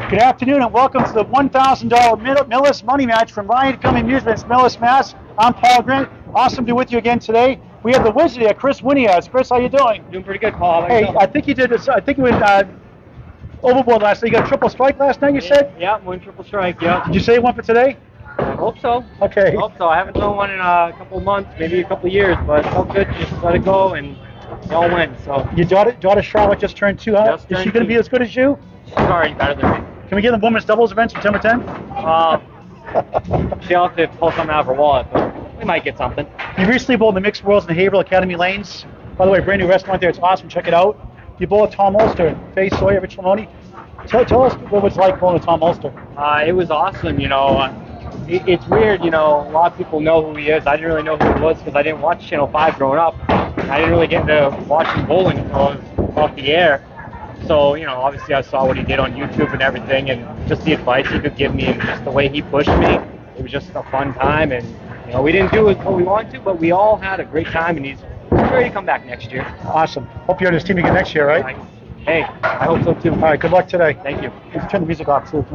Good afternoon and welcome to the $1,000 Millis money match from Ryan Film Amusements-Millis, Mass. I'm Paul Grant. Awesome to be with you again today. We have the wizard here, Kris Winiarz. Kris, how you doing? Doing pretty good, Paul. Hey, I think you did this. I think you went overboard last night. You got a triple strike last night, you said? Yeah, one triple strike, yeah. Did you say one for today? I hope so. Okay. I hope so. I haven't done one in a couple of months, maybe a couple of years, but it's all good. Just let it go and you all win. So. Your daughter Charlotte just turned 2, huh? Is she going to be as good as you? She's already better than me. Can we get the women's doubles event September 10th? She'll have to pull something out of her wallet, but we might get something. You recently bowled in the Mixed Worlds in the Haverhill Academy Lanes. By the way, brand new restaurant there. It's awesome. Check it out. You bowled Tom Ulster, Faye Sawyer, Rich Lamoni. Tell us what it was like bowling with Tom Ulster. It was awesome, you know. It's weird, you know. A lot of people know who he is. I didn't really know who he was because I didn't watch Channel 5 growing up. I didn't really get into watching bowling until I was off the air. So, you know, obviously I saw what he did on YouTube and everything, and just the advice he could give me and just the way he pushed me. It was just a fun time, and, you know, we didn't do what we wanted to, but we all had a great time, and he's ready to come back next year. Awesome. Hope you're on his team again next year, right? Hey, I hope so too. All right, good luck today. Thank you. Let's turn the music off, too.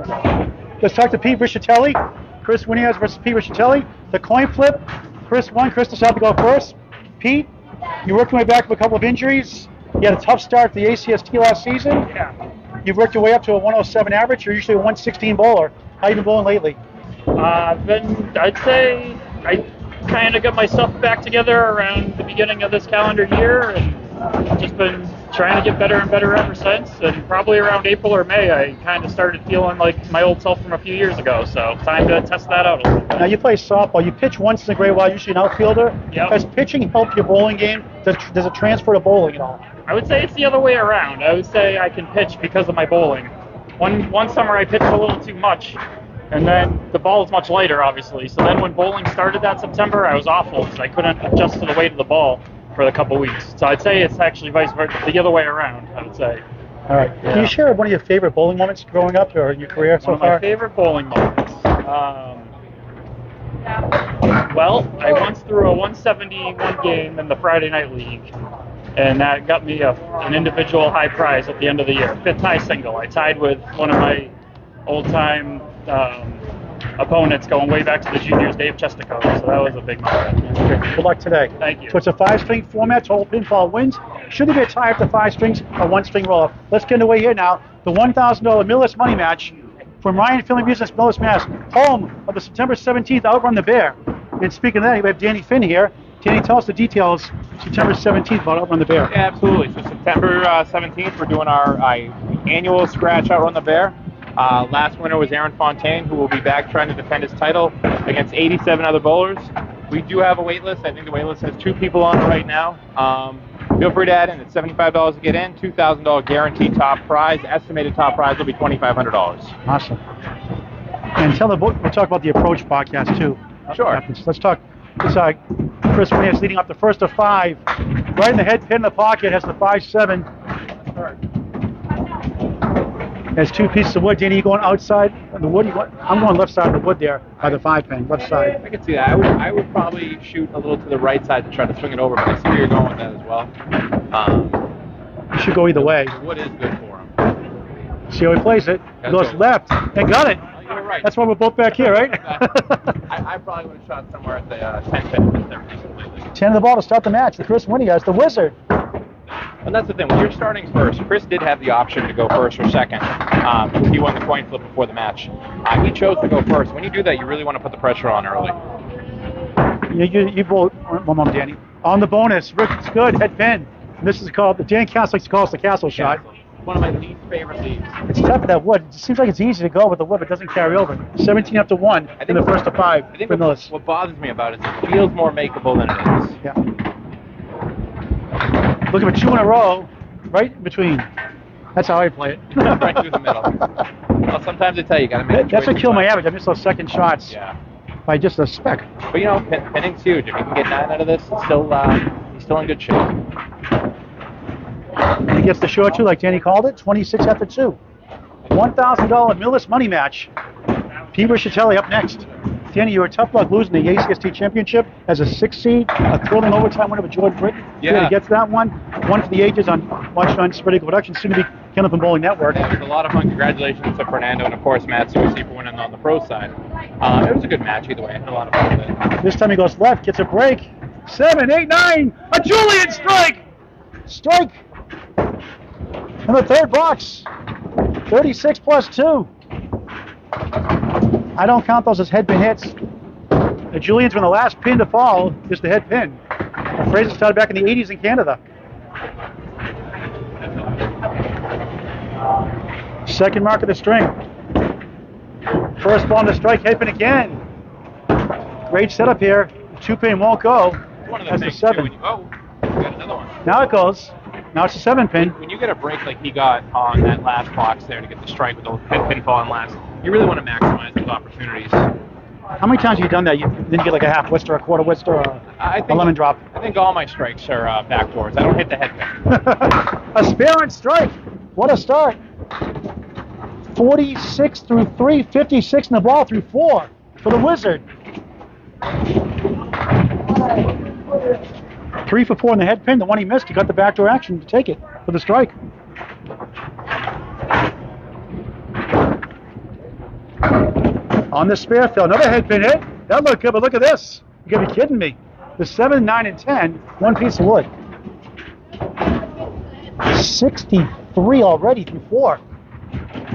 Let's talk to Pete Rischitelli. Kris Winiarz versus Pete Rischitelli. The coin flip. Kris won. Kris decided to go first. Pete, you worked your way back from a couple of injuries. You had a tough start to the ACST last season. Yeah. You've worked your way up to a 107 average. You're usually a 116 bowler. How you been bowling lately? I'd say I kind of got my stuff back together around the beginning of this calendar year, and I've just been trying to get better and better ever since. And probably around April or May, I kind of started feeling like my old self from a few years ago. So time to test that out a little bit. Now you play softball. You pitch once in a great while. Usually an outfielder. Yep. Has pitching helped your bowling game? Does it transfer to bowling at all? I would say it's the other way around. I would say I can pitch because of my bowling. One summer I pitched a little too much, and then the ball is much lighter, obviously. So then when bowling started that September, I was awful because I couldn't adjust to the weight of the ball for a couple weeks. So I'd say it's actually vice versa, the other way around, I would say. All right. Yeah. Can you share one of your favorite bowling moments growing up or in your career so One of far? my favorite bowling moments. Well, I once threw a 171 game in the Friday Night League, and that got me an individual high prize at the end of the year, 5th high single. I tied with one of my old-time opponents going way back to the juniors, Dave Chestico, so that was a big moment. Okay. Good luck today. Thank you. So it's a 5-string format, total pinfall wins. Should there be a tie after 5 strings, a 1-string roll-up? Let's get underway here now. The $1,000 Millis money match from Ryan Film Amusements-Millis, Mass. Home of the September 17th Outrun the Bear. And speaking of that, we have Danny Finn here. Danny, tell us the details, September 17th, about Outrun the Bear. Yeah, absolutely. So September 17th, we're doing our annual scratch Outrun the Bear. Last winner was Aaron Fontaine, who will be back trying to defend his title against 87 other bowlers. We do have a wait list. I think the wait list has 2 people on it right now. Feel free to add in. It's $75 to get in, $2,000 guaranteed top prize. Estimated top prize will be $2,500. Awesome. And we'll talk about the Approach podcast, too. Sure. Let's talk. It's Kris Winiarz leading up the first of 5. Right in the head pin in the pocket, has the 5-7. Has 2 pieces of wood. Danny, you going outside of the wood? I'm going left side of the wood there by the 5 pin, left side. I can see that. I would probably shoot a little to the right side to try to swing it over, but I see where you're going with that as well. You should go either way. The wood is good for him. See how he plays it. He goes left and got it. Oh, you're right. That's why we're both back here, right? I probably would have shot somewhere at the 10 pin there recently. 10 of the ball to start the match with Kris Winiarz, the wizard. And that's the thing, when you're starting first, Kris did have the option to go first or second. He won the coin flip before the match. He chose to go first. When you do that, you really want to put the pressure on early. You both, one more, Danny. On the bonus, Rick's good, head pin. And this is called, Dan Cass likes to call us the castle shot. One of my least favorite leaves. It's tough with that wood. It seems like it's easy to go with the wood, but it doesn't carry over. 17 up to 1 in the first of 5. I think what bothers me about it is it feels more makeable than it is. Yeah. Looking for 2 in a row, right in between. That's how I play it. Right through the middle. Well, sometimes I tell you, got to make. That's what killed my average. I missed those second shots. Yeah. By just a speck. But you know, pinning's huge. If you can get 9 out of this, it's still he's still in good shape. And he gets the short 2, like Danny called it. 26 after 2. $1,000 Millis money match. Pete Rischitelli up next. Danny, you were tough luck losing the ACST championship as a 6 seed, a thrilling overtime winner with Jordan Britton. Yeah. He gets that one. One for the ages on watching on Spread Eagle Productions, soon to be Candlepin Bowling Network. Yeah, it was a lot of fun. Congratulations to Fernando and, of course, Matt Susi for winning on the pro side. It was a good match either way. I had a lot of fun with it. This time he goes left, gets a break. 7, 8, 9. A Julian strike! Strike! In the third box. 36 plus 2. I don't count those as head pin hits. The Julians were the last pin to fall, just the head pin. The Fraser started back in the 80s in Canada. Second mark of the string. First ball on the strike, head pin again. Great setup here. The 2-pin won't go. One of the That's the things, 7. too, you got another one. Now it goes. Now it's a 7-pin. When you get a break like he got on that last box there to get the strike with the head pin falling last, you really want to maximize those opportunities. How many times have you done that? Then you get like a half Worcester, a quarter Worcester, or a lemon drop. I think all my strikes are backdoors. I don't hit the head pin. A spare and strike. What a start. 46 through 3, 56 in the ball through 4 for the Wizard. 3 for 4 in the head pin. The one he missed, he got the backdoor action to take it for the strike. On the spare field, another head pin hit. That looked good, but look at this. You gotta be kidding me. The 7, 9, and 10, one piece of wood. 63 already through 4.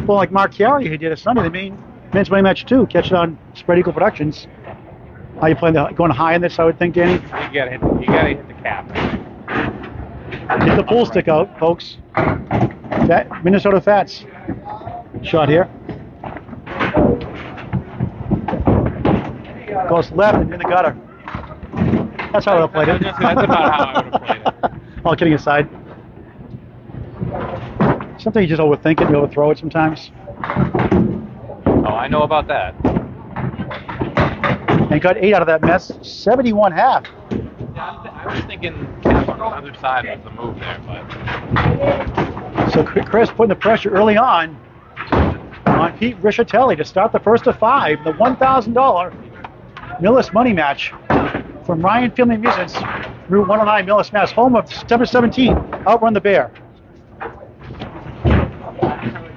Well, like Mark Carey, he did a Sunday, the men's money match 2. Catch it on Spread Eagle Productions. How you playing? Going high in this, I would think, Danny. You gotta hit the cap. Get the pool stick out, folks. Minnesota Fats. Shot here. Goes left and in the gutter. That's how I would have played it. That's about how I would have played it. All kidding aside. Sometimes you just overthink it, you overthrow it sometimes. Oh, I know about that. And got 8 out of that mess. 71 half. Yeah, I was thinking cap on the other side was the move there, but... So Kris putting the pressure early on Pete Rischitelli to start the first of 5, the $1,000 Millis money match from Ryan Family Amusements, Route 109 Millis, Mass, home of September 17th, Outrun the Bear.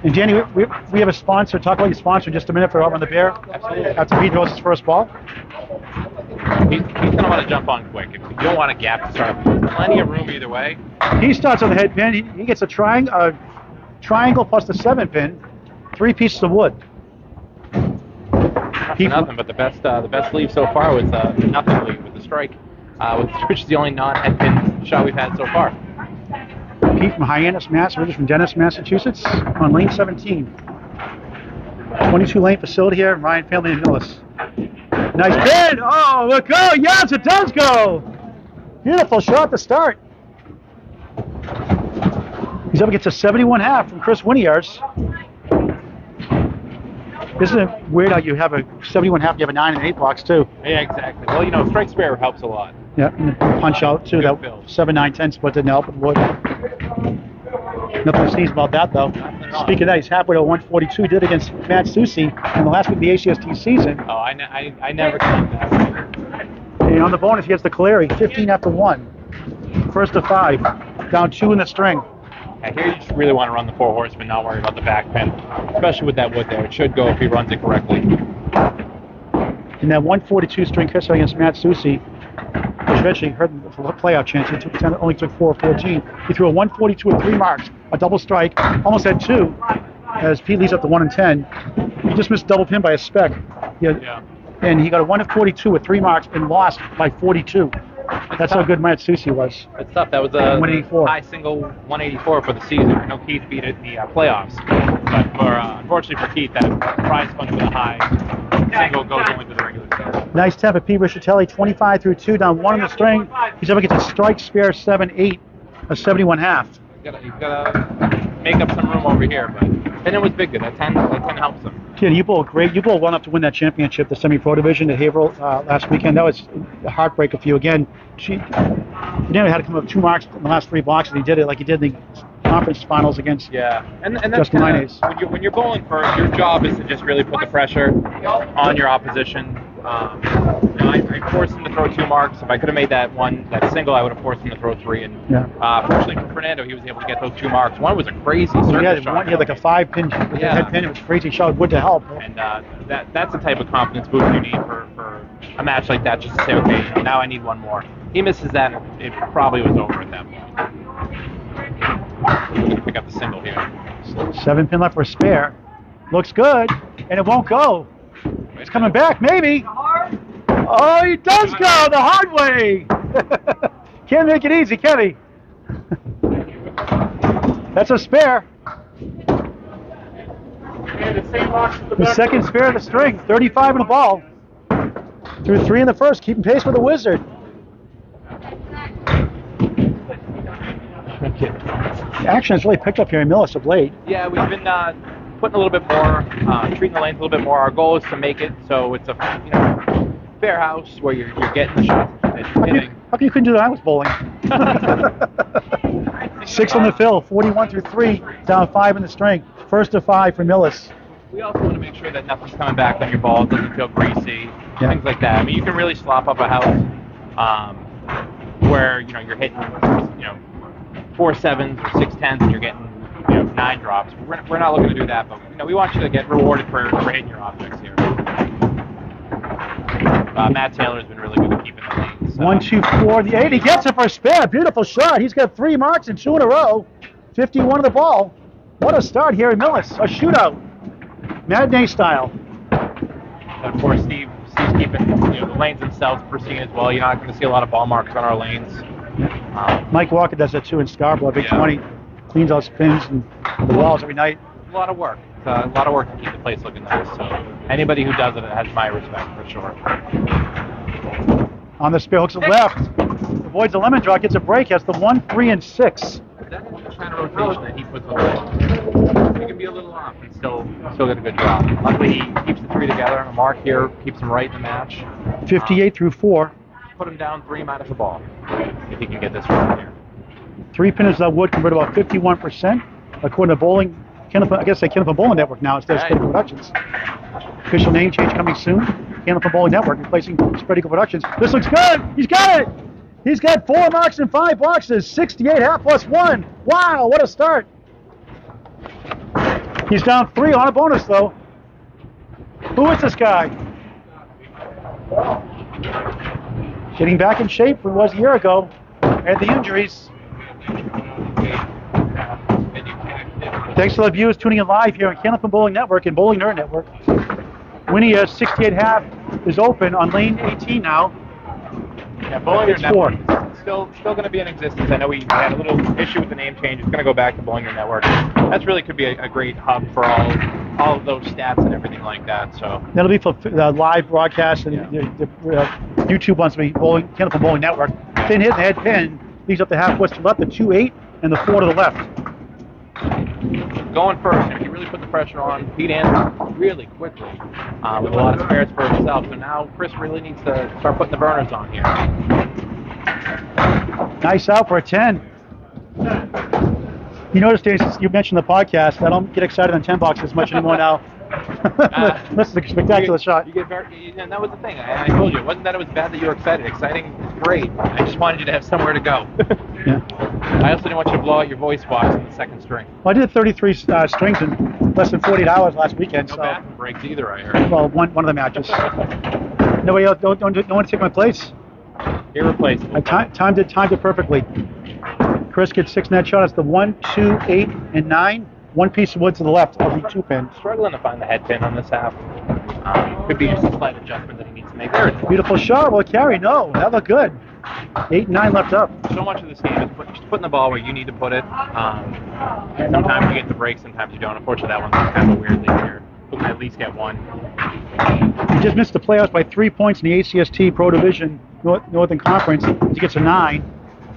And Danny, we have a sponsor. Talk about your sponsor in just a minute for Outrun the Bear. Absolutely. After Pete throws his first ball. He's going to want to jump on quick. If you don't want a gap to start, plenty of room either way. He starts on the head pin. He gets a triangle plus the 7-pin, 3 pieces of wood. Nothing, but the best leave so far was the nothing leave with the strike, which is the only non-head pin shot we've had so far. Pete from Hyannis, Mass. We're just from Dennis, Massachusetts, on lane 17. 22-lane facility here, Ryan Family and Millis. Nice pin! Oh, look, go! Yes, it does go! Beautiful shot to start. He's up against a 71 half from Kris Winiarz. Isn't it weird how you have a 71 half, you have a 9 and 8 box too? Yeah, exactly. Well, strike spare helps a lot. Yeah, and the punch out too. Good That build. 7, 9, 10 split didn't help with wood. Nothing to sneeze about that though. Speaking of that, he's halfway to 142. He did against Matt Susi in the last week of the ACST season. Oh, I never count that. And on the bonus, he gets the Caleri, 15 after 1. First of 5, down 2 in the string. Yeah, here you just really want to run the 4 horsemen, not worry about the back pin, especially with that wood there. It should go if he runs it correctly. In that 142 string kiss against Matt Susi, which eventually hurt him for a playoff chance. He only took 4 of 14. He threw a 142 with 3 marks, a double strike, almost had 2, as Pete leads up to 1 and 10. He just missed a double pin by a speck. And he got a 1 of 42 with 3 marks and lost by 42. That's how good Matt Susi was. It's tough. That was a 184. High single 184 for the season. I know Keith beat it in the playoffs, but unfortunately for Keith, that prize punch with a high single goes only to the regular season. Nice tap at Pete Rischitelli, 25 through 2, down 1 in the string. He's up against a strike spare 7, 8, a 71 half. You've got to make up some room over here, but then it was big. That 10 helps him. Kid, you bowled great. You bowled well enough to win that championship, the semi-pro division at Haverhill last weekend. That was a heartbreaker for you. Again, you never had to come up with 2 marks in the last 3 boxes. He did it like he did in the conference finals against and that's Justin Mayonnaise. When you're bowling first, your job is to just really put the pressure on your opposition. I forced him to throw 2 marks. If I could have made that single, I would have forced him to throw 3. And fortunately for Fernando, he was able to get those 2 marks. One was a crazy circle shot. He had like a 5-pin head pin. It was a crazy shot. Would to help. And that's the type of confidence boost you need for a match like that. Just to say, okay, now I need one more. He misses that, and it probably was over at that point. I'm going to pick up the single here. 7-pin left for a spare. Looks good, and it won't go. It's coming back, maybe. Oh, he does go the hard way. Can't make it easy, can he? That's a spare. The second spare of the string, 35 in the ball. Through 3 in the first, keeping pace with the Wizard. Action has really picked up here in Millis of late. Yeah, we've been putting a little bit more, treating the lanes a little bit more. Our goal is to make it so it's a fair house where you're getting the shots that you're hitting. How come you couldn't do that? I was bowling. 6 on the fill, 41 through 3, down 5 in the string. First to 5 for Millis. We also want to make sure that nothing's coming back on your ball, it doesn't feel greasy, things like that. I mean, you can really slop up a house where you're hitting 4 7s or 6 10s and you're getting 9 drops. We're not looking to do that, but we want you to get rewarded for hitting your objects here. Matt Taylor's been really good at keeping the lanes. 1, 2, 4, the 8. He gets it for a spare. Beautiful shot. He's got 3 marks and 2 in a row. 51 of the ball. What a start here in Millis. A shootout. Matinee style. And of course, Steve's keeping the lanes themselves pristine as well. You're not going to see a lot of ball marks on our lanes. Mike Walker does that too in Scarborough. Big 20. Cleans out spins and the walls every night. A lot of work. It's a lot of work to keep the place looking nice. So anybody who does it has my respect for sure. On the spare, hooks it left. Avoids the lemon draw, gets a break, has the 1, 3, and 6. That kind of rotation that he puts on the ball. He can be a little off and still get a good job. Luckily, he keeps the 3 together. A mark here keeps him right in the match. 58 through 4. Put him down 3 minus the ball if he can get this one here. 3 pinners would convert about 51%, according to Bowling. Candlepin Bowling Network now instead of Spread Eagle Productions. Official name change coming soon. Candlepin Bowling Network replacing Spread Eagle Productions. This looks good. He's got it. He's got 4 marks in 5 boxes. 68 half plus 1. Wow, what a start. He's down 3 on a bonus though. Who is this guy? Getting back in shape from what was a year ago. Had the injuries. Thanks to the viewers tuning in live here on Candlepin Bowling Network and Bowling Nerd Network. Winiarz 68 half is open on lane 18 now. Yeah, Bowling Nerd Network is still going to be in existence. I know we had a little issue with the name change. It's going to go back to Bowling Nerd Network. That's really could be a great hub for all of those stats and everything like that. So that'll be for the live broadcast and the YouTube ones will be Candlepin Bowling Network. Thin hit and head pin leads up the half west to left, the 2, 8, and the 4 to the left. Going first, he really put the pressure on. Pete answered really quickly with a lot of spares for himself. So now Kris really needs to start putting the burners on here. Nice out for a 10. You notice, Dave, you mentioned the podcast. I don't get excited on 10 boxes as much anymore now. This is a spectacular shot. You get very, and that was the thing. I told you, it wasn't that it was bad that you were excited. Exciting is great. I just wanted you to have somewhere to go. Yeah. I also didn't want you to blow out your voice box in the second string. Well, I did 33 strings in less than 48 hours last weekend. No so. bathroom breaks either, I heard. Well, one of the matches. Nobody else, no one to take my place. Irreplaceable. I timed it perfectly. Kris gets 6 net shots. The 1, 2, 8, and 9. 1 piece of wood to the left of the 2 pin. Struggling to find the head pin on this half. Could be just a slight adjustment that he needs to make. There it is. Beautiful shot. Well, carry. No, that looked good. 8 and 9 left up. So much of this game is just putting the ball where you need to put it. Sometimes you get the break, sometimes you don't. Unfortunately, that one's kind of a weird thing here. We can at least get 1. He just missed the playoffs by 3 points in the ACST Pro Division Northern Conference. He gets a 9.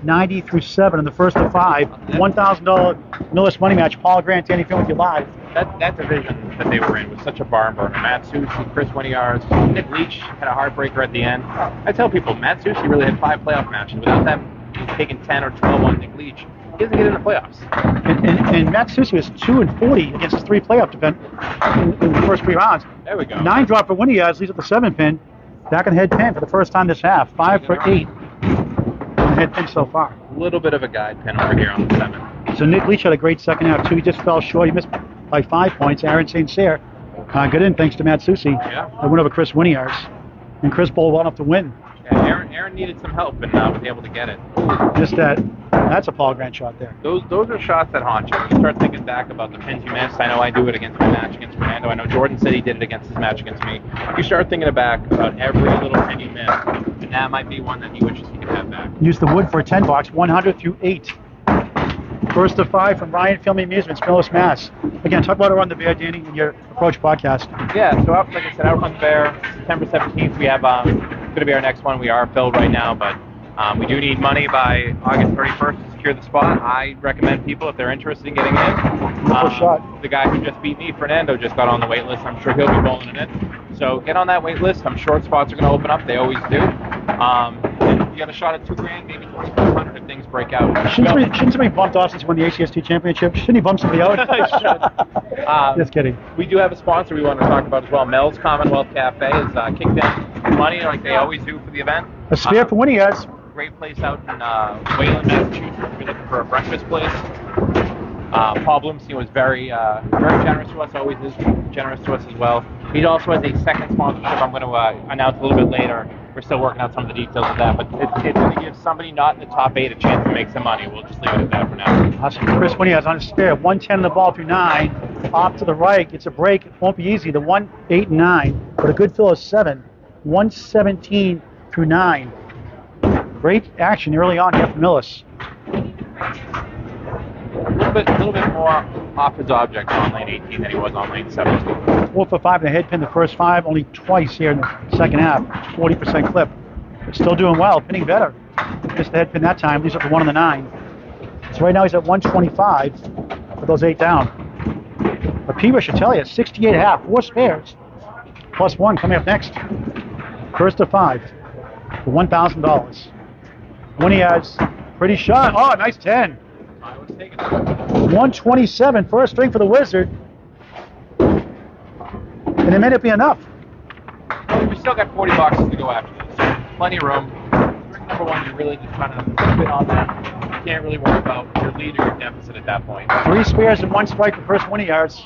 90 through 7 in the first of 5. $1,000 Millis money match. Paul Grant, Danny Film with you live. That division that they were in was such a barn burner. Matt Susi, Kris Winiarz, Nick Leach had a heartbreaker at the end. I tell people, Matt Susi really had 5 playoff matches. Without them, he's taken 10 or 12 on Nick Leach. He doesn't get in the playoffs. And Matt Susi was 2-40 against his 3 playoff defense in the first 3 rounds. There we go. 9 drop for Winiarz leads up the 7 pin. Back in the head pin for the first time this half. 5 for 8 on the head pin so far. A little bit of a guide pin over here on the 7. So Nick Leach had a great second half too. He just fell short. He missed by 5 points. Aaron St. Cyr got in thanks to Matt Susi. Yeah. They went over Chris Winiarz. And Chris bowled well enough to win. Yeah, Aaron needed some help and was able to get it. Just that. That's a Paul Grant shot there. Those are shots that haunt you. You start thinking back about the pins you missed. I know I do it against my match against Fernando. I know Jordan said he did it against his match against me. You start thinking back about every little pin you missed, and that might be one that he wishes he could have back. Use the wood for a 10 box, 100 through 8. First to 5 from Ryan Film Amusements-Millis, Mass. Again, talk about Around the Bear, Danny, in your Approach podcast. Yeah, so like I said, Out on the Bear, September 17th, we have going to be our next one. We are filled right now, but we do need money by August 31st to secure the spot. I recommend people, if they're interested in getting in. Beautiful shot. The guy who just beat me, Fernando, just got on the wait list. I'm sure he'll be bowling in it. So get on that wait list. I'm sure spots are going to open up. They always do. And you got a shot at $2,000, maybe $2,500 if things break out. Shouldn't somebody bump Dawson to win the ACST championship? Shouldn't he bump somebody out? Just kidding. We do have a sponsor we want to talk about as well. Mel's Commonwealth Cafe has kicked in money like they always do for the event. A spare for Winiarz. Great place out in Wayland, Massachusetts. If you're looking for a breakfast place. Paul Bloomstein was very generous to us, always is generous to us as well. He also has a second sponsorship I'm going to announce a little bit later. We're still working out some of the details of that, but it's going to give somebody not in the top 8 a chance to make some money. We'll just leave it at that for now. Awesome. Chris Winiarz on his spare. 110 the ball through 9. Off to the right. Gets a break. It won't be easy. The 1, 8, and 9. But a good fill of 7. 117 through 9. Great action early on here from Millis. A little bit more off his object on lane 18 than he was on lane 17. 4 for 5 in the head pin the first 5, only twice here in the second half. 40% clip. But still doing well, pinning better. Missed the head pin that time, leaves up to 1 on the 9. So right now he's at 125 for those 8 down. But P. Rischitelli at 68.5, 4 spares. Plus 1 coming up next. First to 5 for $1,000. Winiarz, pretty shot. Oh, nice 10. 127, first string for the Wizard. And it may not be enough. Well, we still got 40 boxes to go after this. So plenty of room. Number one, you're really just trying to fit on that. You can't really worry about your lead or your deficit at that point. 3 spares and 1 strike for first Winiarz.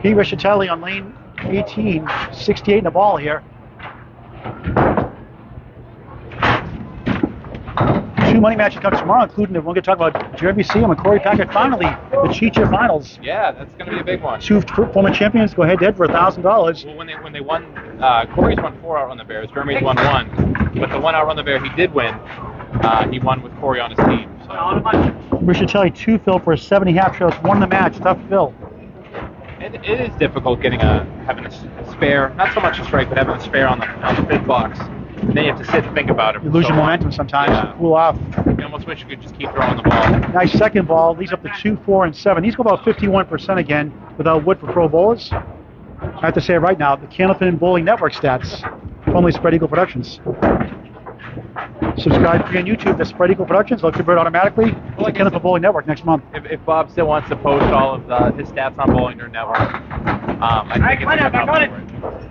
P. Rischitelli on lane 18, 68 in the ball here. 2 money matches come tomorrow, including we're going to talk about Jeremy Seam and Corey Packard finally, the Cheat-Year Finals. Yeah, that's going to be a big one. 2 former champions go head-to-head for $1,000. Well, when they won, Corey's won 4 Out on the Bears. Jeremy's won 1. But the 1 Out on the Bear he did win, he won with Corey on his team. So. Rischitelli 2 fill for a 7.5 shows, won the match, tough fill. It is difficult having a spare, not so much a strike, but having a spare on the 5th box. And then you have to sit and think about it. You lose your momentum sometimes, yeah. Cool off. You almost wish you could just keep throwing the ball. Nice second ball, leads up to 2, 4, and 7. These go about 51% again without wood for pro bowlers. I have to say it right now, the Candlepin Bowling Network stats, formerly Spread Eagle Productions. Subscribe to me on YouTube to Spread Eagle Productions. They'll convert automatically to the Candlepin Bowling Network next month. If Bob still wants to post all of his stats on Bowling Nerd Network, I think it's enough for it.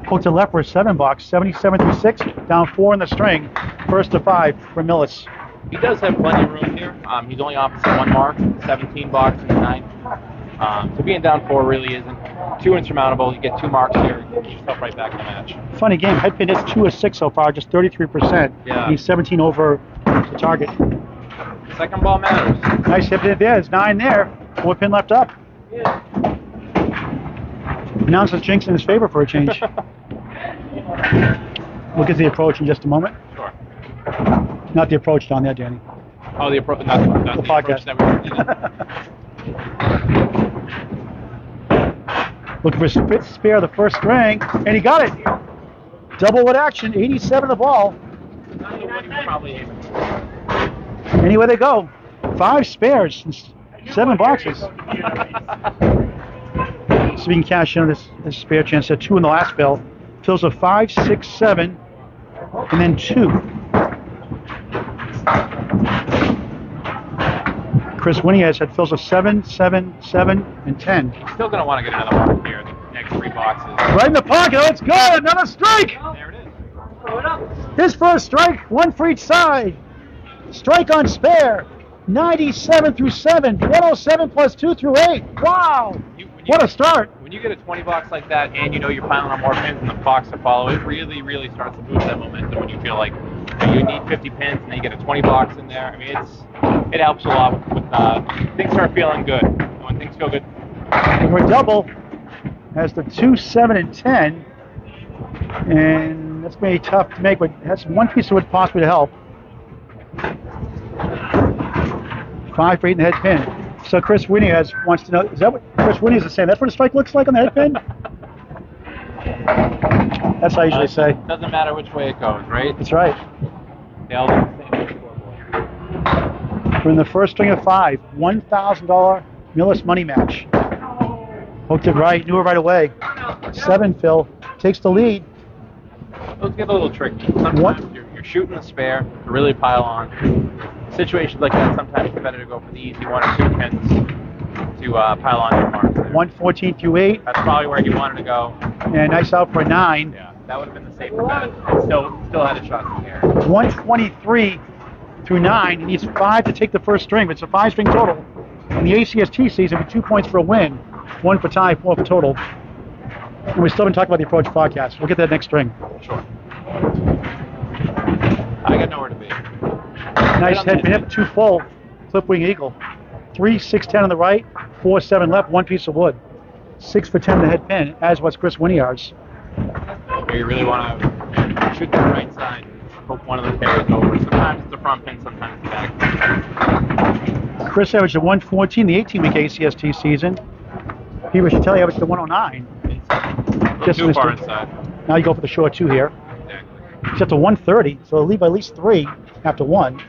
Hook to left for a 7 box, 77 through 6, down 4 in the string. First to 5 for Millis. He does have plenty of room here. He's only opposite 1 mark, 17 box in the 9th. So being down 4 really isn't too insurmountable. You get 2 marks here, you get yourself right back in the match. Funny game. Headpin hits 2 of 6 so far, just 33%. Yeah. He's 17 over the target. Second ball matters. Nice hit there. There's 9 there. 4 pin left up. Announces jinx in his favor for a change. We'll get to the approach in just a moment. Sure. Not the approach down there, Danny. Oh, the approach, not the podcast. approach that we did. Looking for a spare the first string, and he got it. Double wood action, 87 the ball. Not what he was probably aiming for. Anywhere they go. 5 spares, 7 boxes. So we can cash in on this spare chance. At 2 in the last fill. Fills of 5, 6, 7, and then 2. Chris Winiarz had fills of 7, 7, 7, and 10. Still going to want to get another mark here. The next 3 boxes. Right in the pocket. Let's go. Another strike. There it is. His first strike, one for each side. Strike on spare. 97 through 7. 107 plus 2 through 8. Wow. What a start. When you get a 20 box like that and you know you're piling on more pins and the box to follow, it really, really starts to boost that momentum when you feel like you need 50 pins and then you get a 20 box in there. I mean, it helps a lot with things start feeling good. And when things feel good. We're double has the 2, 7, and 10. And that's going to be tough to make, but that's one piece of wood possibly to help. 5 for 8 in the head pin. So Chris Winiarz wants to know, is that what Chris Winiarz is saying? That's what a strike looks like on the head pin? That's how I usually say. Doesn't matter which way it goes, right? That's right. They all do the same. We're in the first string of 5. $1,000 Millis money match. Hooked it right, knew it right away. 7, Phil, takes the lead. Those get a little tricky. Sometimes you're shooting the spare to really pile on. Situations like that, sometimes it's better to go for the easy 1 or 2 pins to pile on your marks. 114 through 8. That's probably where he wanted to go. And nice out for a 9. Yeah, that would have been the safer bet. Still had a shot in the air. 123 through 9. He needs 5 to take the first string. It's a 5-string total. In the ACST season, with 2 points for a win, 1 for tie, 4 for total. And we still haven't talked about the approach podcast. We'll get to that next string. Sure. I got nowhere to be. Nice head pin, 2 full, flip wing eagle. 3, 6, 10 on the right, 4, 7 left, 1 piece of wood. 6 for 10 the head pin, as was Chris Winiarz. You really want to shoot the right side, hope one of the pairs over. Sometimes it's the front pin, sometimes the back pin. Chris averaged a 114 the 18-week ACST season. He Rischitelli averaged a 109. Just too far inside. Now you go for the short 2 here. Exactly. He's up to 130, so he'll leave by at least 3 after 1.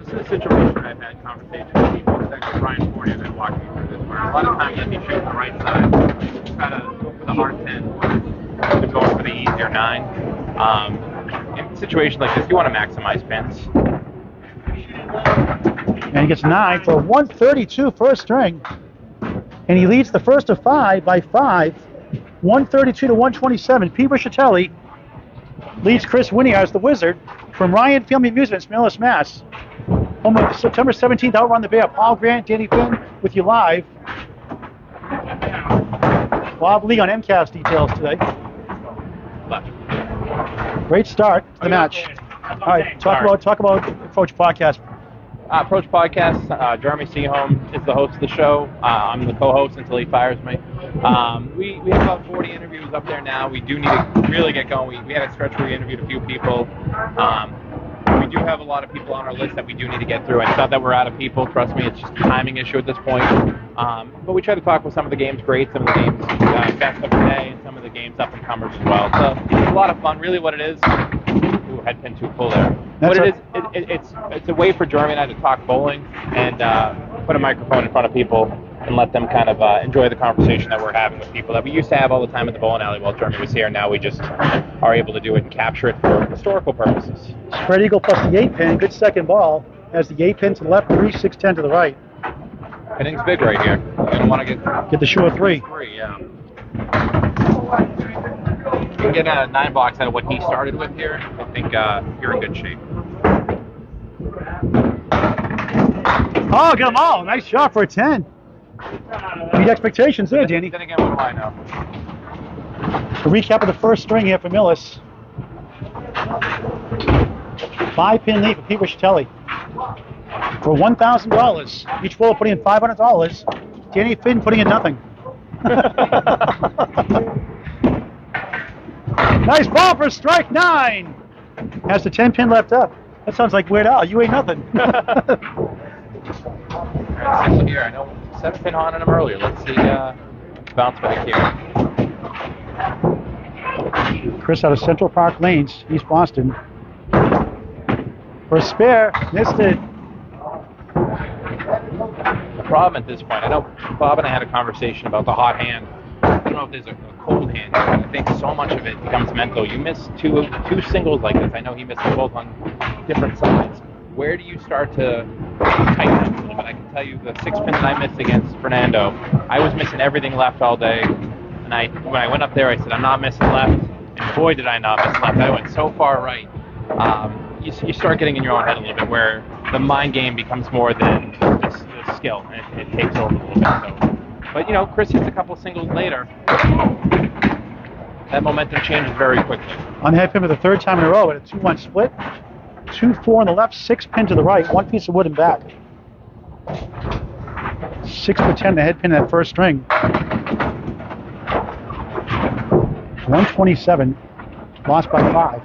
This is a situation I've had conversations with people. It's actually Brian Forney that's walking me through this, where a lot of times you shoot the right side, try to go for the hard 10, to go for the easier 9. In situations like this, you want to maximize pins. And he gets 9 for a 132 first string. And he leads the first of 5 by 5. 132 to 127. Pete Rischitelli leads Chris Winiarz, the Wizard, from Ryan Family Amusements-Millis, Mass. Home of September 17th, Outrun the Bear. Paul Grant, Danny Finn with you live. Bob Lee on MCAS details today. Great start to the match. All right, talk about Approach Podcast. Approach Podcast, Jeremy Seaholm is the host of the show. I'm the co-host until he fires me. We have about 40 interviews up there now. We do need to really get going. We had a stretch where we interviewed a few people. We do have a lot of people on our list that we do need to get through. It's not that we're out of people. Trust me, it's just a timing issue at this point. But we try to talk with some of the games greats, some of the games best of today, and some of the games up and comers as well. So it's a lot of fun. Really, what it is. Ooh, head pin too full there. It's a way for Jeremy and I to talk bowling and put a microphone in front of people and let them kind of enjoy the conversation that we're having with people that we used to have all the time at the bowling alley while Jeremy was here. Now we just are able to do it and capture it for historical purposes. Spread eagle plus the 8 pin. Good second ball. Has the 8 pin to the left, 3, 6, 10 to the right. Pinning's big right here. You're going to want to get the short 3. 3, yeah. You can get a 9 box out of what he started with here. I think you're in good shape. Oh, get them all. Nice shot for a 10. Meet expectations there, Danny. Then again, what do I know? A recap of the first string here for Millis. 5-pin lead for Pete Rischitelli. For $1,000. Each bowler putting in $500. Danny Finn putting in nothing. Nice ball for strike 9. Has the 10-pin left up. That sounds like Weird Al. You ain't nothing. Alright, here. I know 7-pin haunted him earlier. Let's see bounce back here. Kris out of Central Park Lanes, East Boston. For a spare, missed it. The problem at this point, I know Bob and I had a conversation about the hot hand. I don't know if there's a cold hand. I think so much of it becomes mental. You miss two singles like this. I know he missed them both on different sides. Where do you start to tighten up a little bit? I can tell you the 6-pin that I missed against Fernando, I was missing everything left all day. And when I went up there, I said, I'm not missing left. and boy did I not miss left. I went so far right. You start getting in your own head a little bit where the mind game becomes more than the skill, and it takes over a little bit. So, but you know, Kris hits a couple singles later. That momentum changes very quickly. On the head pin for the third time in a row at a 2-1 split. 2-4 on the left, 6 pin to the right, 1 piece of wood and back. 6 for 10 the head pin in that first string. 127, lost by 5.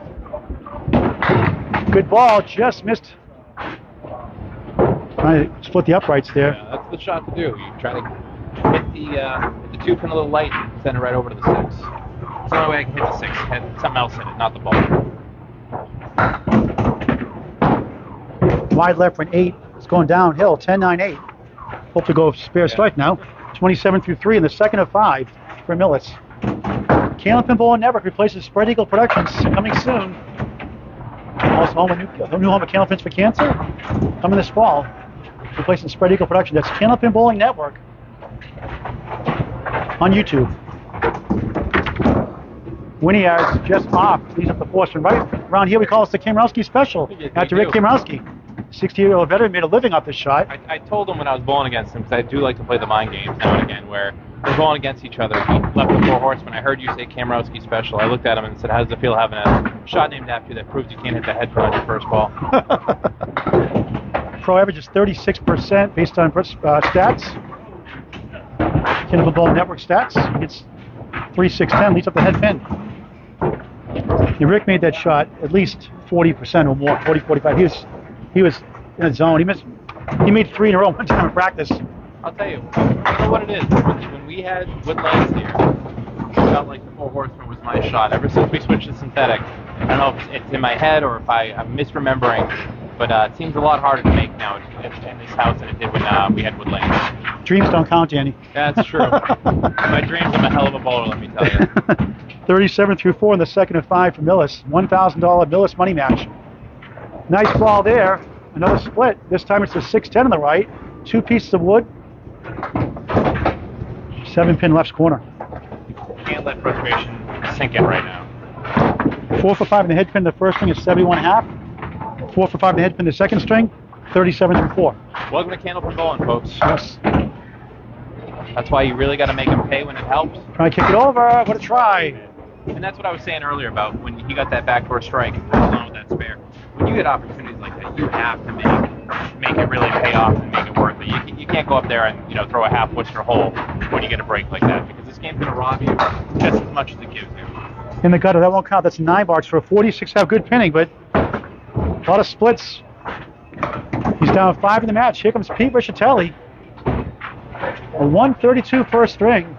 Good ball, just missed. Trying to split the uprights there. Yeah, that's the shot to do. You try to hit the 2 pin a little light and send it right over to the 6. It's the only way I can hit the 6. Hit something else in it, not the ball. Wide left for an 8. It's going downhill, 10-9-8. Hope to go spare strike now. 27 through 3 in the second of 5 for Millis. Candlepin Bowling Network replaces Spread Eagle Productions, coming soon. Also home of new home of Candlepins for Cancer, coming this fall. Replacing Spread Eagle Productions. That's Candlepin Bowling Network on YouTube. Winiarz just off, leads up the force and right. Around here we call this the Kamrowski special. After Rick Kamrowski. 60-year-old veteran made a living off this shot. I told him when I was bowling against him, because I do like to play the mind games now and again, where we're bowling against each other. He left the 4 horsemen. I heard you say Kamrowski special. I looked at him and said, how does it feel having a shot named after you that proves you can't hit the head front on your first ball? Pro average is 36% based on stats. Candlepin Bowling Network stats. It's 3-6-10, leads up the head pin. And Rick made that shot at least 40% or more, 40-45. He was in a zone. He made 3 in a row one time in practice. I'll tell you know what it is. When we had wood lights here, it felt like the 4 horsemen was my shot. Ever since we switched to synthetic, I don't know if it's in my head or if I'm misremembering, but it seems a lot harder to make now in this house than it did when we had wood lights. Dreams don't count, Danny. That's true. My dreams, I'm a hell of a bowler, let me tell you. 37 through 4 in the second of 5 for Millis. $1,000 Millis money match. Nice ball there. Another split. This time it's a 6-10 on the right. 2 pieces of wood. 7 pin left corner. Can't let frustration sink in right now. 4 for 5 in the head pin. The first string is 71.5. 4 for 5 in the head pin. The second string, 37 through 4. Welcome to Candlepin Bowling, folks. Yes. That's why you really got to make them pay when it helps. Try to kick it over. What a try. And that's what I was saying earlier about when he got that backdoor strike along with that spare. When you get opportunities like that, you have to make it really pay off and make it worth it. You can't go up there and throw a half Worcester hole when you get a break like that, because this game's going to rob you just as much as it gives you. In the gutter, that won't count. That's 9 bars for a 46. Have good pinning, but a lot of splits. He's down 5 in the match. Here comes Pete Rischitelli. A 132 first string.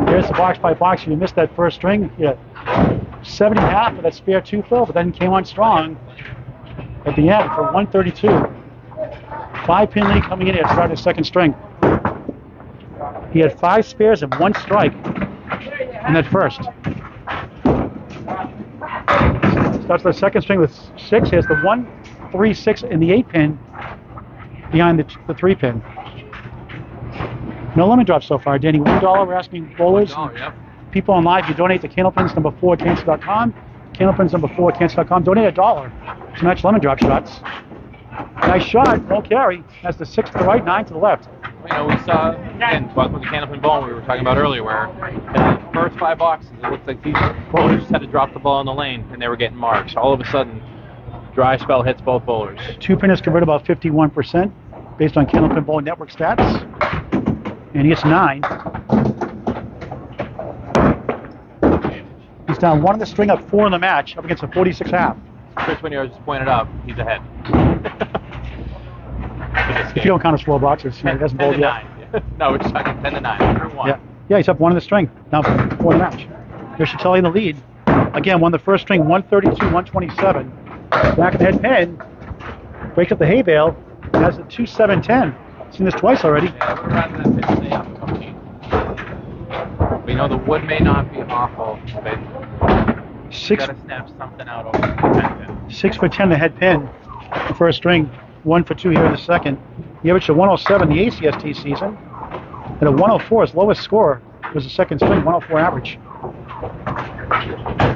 There's the box by box. You missed that first string. Yeah. 70.5 for that spare 2 fill, but then came on strong at the end for 132. 5 pin lead coming in at the start of the second string. He had 5 spares and 1 strike in that first. Starts the second string with 6. He has the 1, 3, 6 in the 8 pin behind the 3 pin. No lemon drops so far, Danny. $1 we're asking bowlers. Yep. People on live, you donate to Candlepins #4 at Cancer.com. Candlepins #4 at Cancer.com. Donate $1 to match lemon drop shots. Nice shot, no carry. That's the 6 to the right, 9 to the left. We saw, again, with the Candlepin ball we were talking about earlier, where in the first 5 boxes, it looked like these bowlers had to drop the ball in the lane, and they were getting marks. All of a sudden, dry spell hits both bowlers. 2 pin is converted about 51% based on Candlepin Bowling Network stats. And he gets 9. He's down 1 in the string, up 4 in the match, up against a 46.5. Kris Winiarz just pointed out, he's ahead. If you don't count his 4 boxes, he hasn't bowled yet. No, we're just talking 10-9. Through 1. Yeah, he's up 1 in the string, now 4 in the match. Rischitelli in the lead. Again, won the first string, 132, 127. Back of the head pin, breaks up the hay bale, and has a 2-7-10. Seen this twice already. Yeah, we're around that 50 up. We know the wood may not be awful, but you got to snap something out over the head pin. 6 for 10 the head pin. The first string, 1 for 2 here in the second. He averaged a 107 the ACST season, and a 104. His lowest score was the second string, 104 average.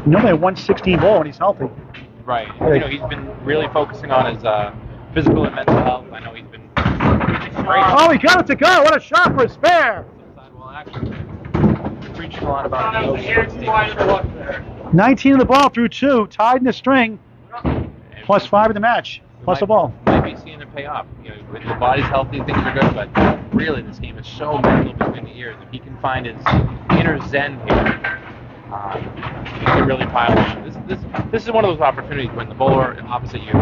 Normally a 116 ball when he's healthy. Right. You know, he's been really focusing on his physical and mental health. I know he's been great. Oh, he got it to go. What a shot for a spare. Well, actually, preaching a lot about the 19 in the ball through 2, tied in the string, plus 5 in the match, plus a ball. Might be seeing it pay off. You know, when the body's healthy, things are good, but really this game is so mental between the ears. If he can find his inner zen here, he can really pile on. This is one of those opportunities when the bowler opposite you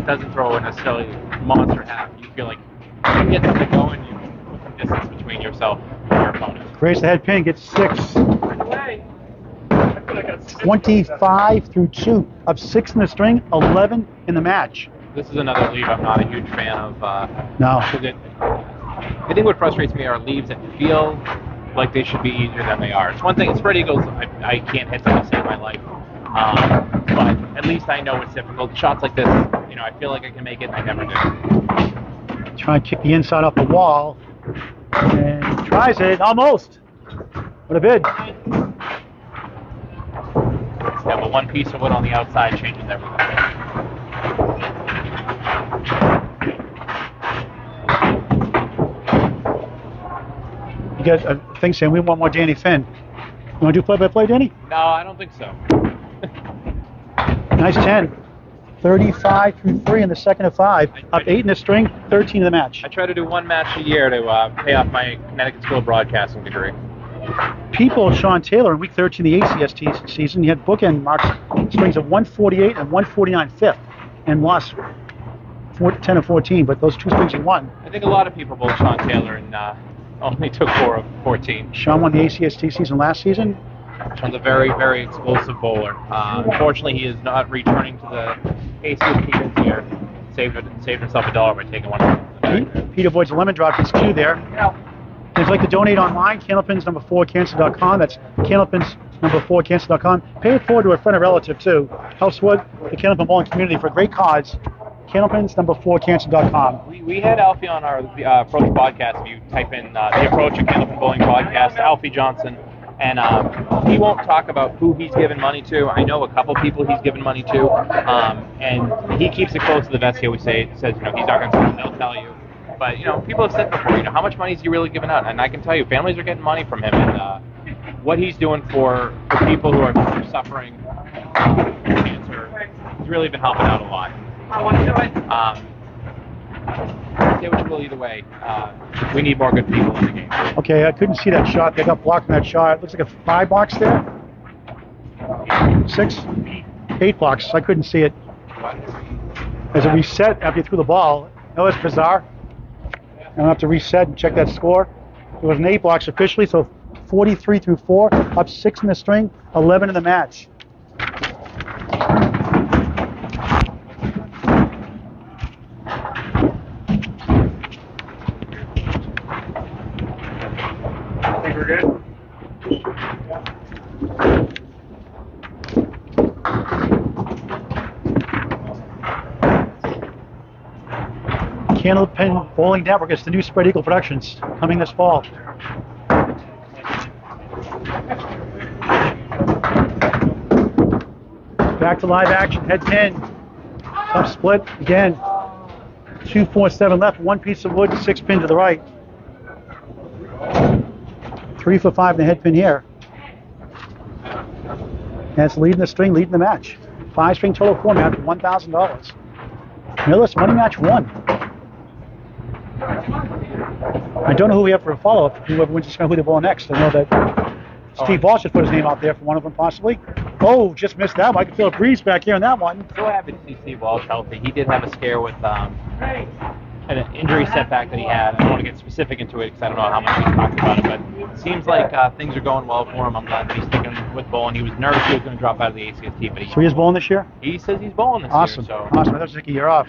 doesn't throw a necessarily monster half. You feel like you can get something going, you put some distance between yourself and your opponent. Grace the head pin gets 6. 25 through 2, up 6 in the string, 11 in the match. This is another lead I'm not a huge fan of. No. I think what frustrates me are leaves that feel like they should be easier than they are. It's one thing, spread eagles, I can't hit them to save my life. But at least I know it's difficult. Shots like this, you know, I feel like I can make it, and I never do. Trying to kick the inside off the wall. And tries it, almost. What a bid. Yeah, but one piece of wood on the outside changes everything. You got a thing saying we want more Danny Finn. You want to do play-by-play, Danny? No, I don't think so. Nice 10. 35 through 3 in the second of 5. Up 8 in the string, 13 in the match. I try to do one match a year to pay off my Connecticut School broadcasting degree. People, Sean Taylor, in week 13 of the ACST season, he had bookend marks, strings of 148 and 149 fifth, and lost 10 of 14, but those 2 strings he won. I think a lot of people bowled Sean Taylor and only took 4 of 14. Sean won the ACST season last season. Sean's a very, very explosive bowler. Unfortunately, he is not returning to the ACST this year. Saved himself $1 by taking one. Peter Boyd's lemon drop gets 2 there. If you'd like to donate online, Candlepin's #4cancer.com. That's Candlepin's #4cancer.com. Pay it forward to a friend or relative, too. Helps with the Candlepin bowling community for a great cause. Candlepin's #4cancer.com. We had Alfie on our Approach podcast. If you type in the Approach and Candlepin Bowling Podcast, Alfie Johnson, and he won't talk about who he's given money to. I know a couple people he's given money to, and he keeps it close to the vest. He always says, you know, he's not going to tell them, they'll tell you. But, you know, people have said before, you know, how much money is he really giving out? And I can tell you, families are getting money from him, and what he's doing for people who are suffering cancer, he's really been helping out a lot. Say what you will either way. We need more good people in the game. Okay, I couldn't see that shot. They got blocked from that shot. It looks like a 5 box there. 6? 8 blocks. I couldn't see it. As a reset after you threw the ball. No, that's bizarre. I'm going to have to reset and check that score. It was an 8 blocks officially, so 43 through 4, up 6 in the string, 11 in the match. I think we're good. Candlepin Bowling Network is the new Spread Eagle Productions coming this fall. Back to live action, head pin. Tough split again. 2-4-7 left, 1 piece of wood, 6 pin to the right. 3 for 5 in the head pin here. That's leading the string, leading the match. 5 string total format, $1,000. Millis money match 1. I don't know who we have for a follow-up. Whoever wins is going to who they bowl next. I know that Steve Ball should put his name out there for one of them, possibly. Oh, just missed that one. I can feel a breeze back here on that one. So happy to see Steve Walsh healthy. He did have a scare with an injury setback that he had. I don't want to get specific into it because I don't know how much he's talked about it, but it seems like things are going well for him. I'm glad that he's sticking with bowling. He was nervous he was going to drop out of the ACST, but so he is bowling this year? He says he's bowling this year. So. Awesome. I thought it was like a year off.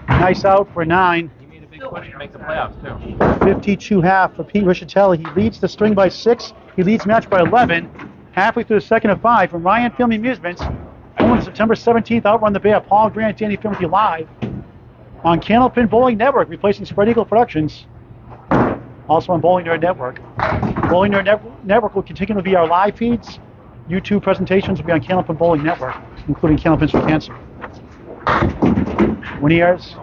Nice out for 9. Big push to make the playoffs, too. 52.5 for Pete Rischitelli. He leads the string by 6. He leads match by 11. Halfway through the second of 5 from Ryan Family Amusements. On September 17th, Outrun the Bear. Paul Grant, Danny Film with you live on Candlepin Bowling Network, replacing Spread Eagle Productions. Also on Bowling Nerd Network. Bowling Nerd Network will continue to be our live feeds. YouTube presentations will be on Candlepin Bowling Network, including Candlepins for Cancer. Winiarz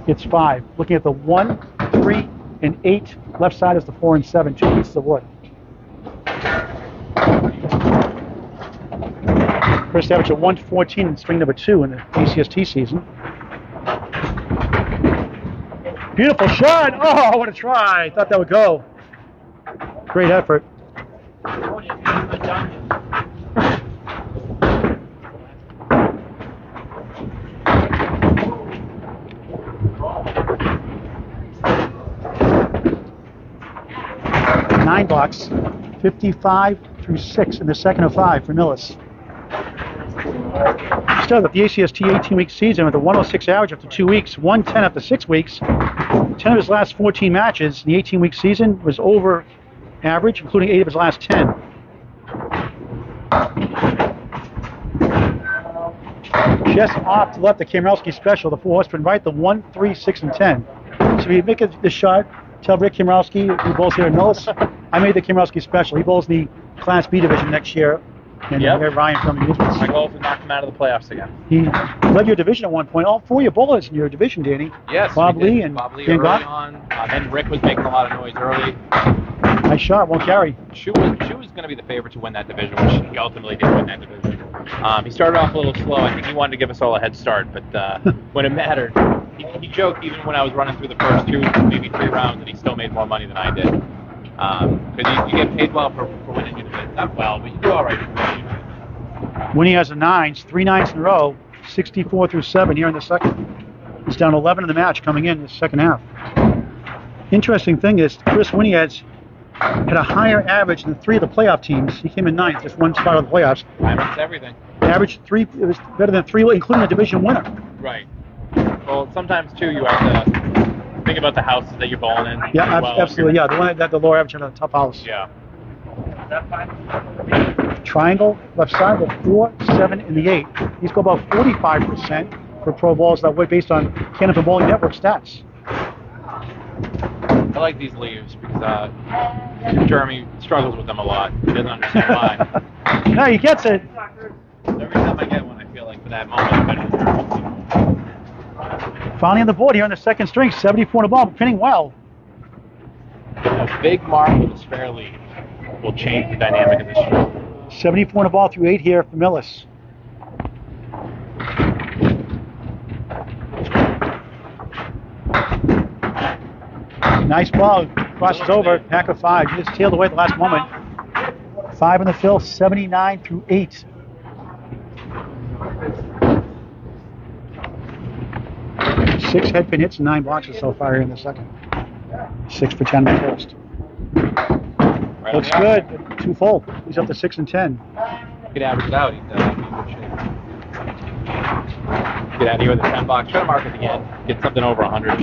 gets 5. Looking at the 1, 3, and 8. Left side is the 4 and 7, 2 pieces of wood. Kris averaged a 114 in string number 2 in the ACST season. Beautiful shot! Oh, what a try! Thought that would go. Great effort. Nine blocks, 55 through 6 in the second of 5 for Millis. Still, with the ACST 18-week season with a 106 average after 2 weeks, 110 after 6 weeks, 10 of his last 14 matches in the 18-week season was over average, including 8 of his last 10. Just off to left, the Kimrowski special, the 4 horseman right, the 1, 3, 6, and 10. So if you make the shot, tell Rick Kimrowski, who bowls here in Millis, I made the Kimrowski special. He bowls in the Class B division next year. And Ryan from the Amusements. My goal is to knock him out of the playoffs again. He led your division at one point. All 4 of your bowlers in your division, Danny. Yes. Bob Lee and Bob Lee Dan early Gott. on. Then Rick was making a lot of noise early. Nice shot, won't carry. Shu was going to be the favorite to win that division, which he ultimately did win that division. He started off a little slow. I think he wanted to give us all a head start, but when it mattered, he joked even when I was running through the first 2, maybe 3 rounds, that he still made more money than I did. Because you get paid well for winning your division. Not well, but you do all right for winning your division. Winnie has a 9s, 3 9s in a row, 64 through 7 here in the second. He's down 11 in the match coming in the second half. Interesting thing is, Kris Winiarz had a higher average than 3 of the playoff teams. He came in 9th, just 1 spot of the playoffs. Average everything. Average 3, it was better than 3, including a division winner. Right. Well, sometimes too, you have to think about the houses that you're bowling in. Yeah, absolutely. Yeah, the one that had the lower average on a top house. Yeah. Triangle, left side, the 4, 7, and the 8. These go about 45% for pro balls that way based on Candlepin Bowling Network stats. I like these leaves because Jeremy struggles with them a lot. He doesn't understand why. No, he gets it. Every time I get one, I feel like for that moment I'm better than Jeremy. Finally on the board here on the second string, 74 on the ball, pinning well. A big mark with a spare lead will change the dynamic of this show. 74 on the ball through 8 here for Millis. Nice ball, crosses over, pack of 5. He just tailed away at the last moment. 5 in the fill, 79 through 8. Six head pin hits and 9 boxes so far here in the second. 6 for 10 in the first. Right. Looks good. 2 full. He's up to 6 and 10. You could average it out. He's in good shape. Get out of here with a 10 box. Try to mark it again. Get something over 100.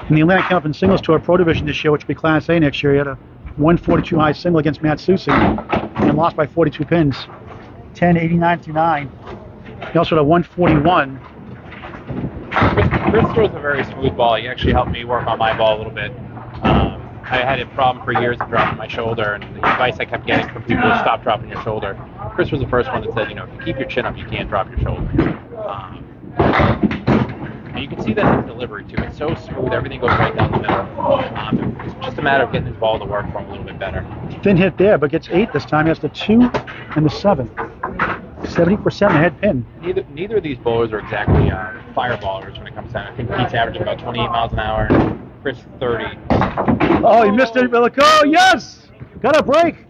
In the Atlantic Candlepin Singles Tour Pro Division this year, which will be Class A next year, he had a 142 high single against Matt Susi and lost by 42 pins. 10, 89 through 9. He also had a 141. Kris throws a very smooth ball. He actually helped me work on my ball a little bit. I had a problem for years of dropping my shoulder, and the advice I kept getting from people is stop dropping your shoulder. Kris was the first one that said, if you keep your chin up, you can't drop your shoulder. And you can see that in his delivery, too. It's so smooth. Everything goes right down the middle. It's just a matter of getting his ball to work for him a little bit better. Thin hit there, but gets 8 this time. He has the 2 and the 7. 70% the head pin. Neither of these bowlers are exactly fireballers when it comes down. I think Pete's averaging about 28 miles an hour, and Kris 30. Oh, he missed it. Will it go? Yes! Got a break.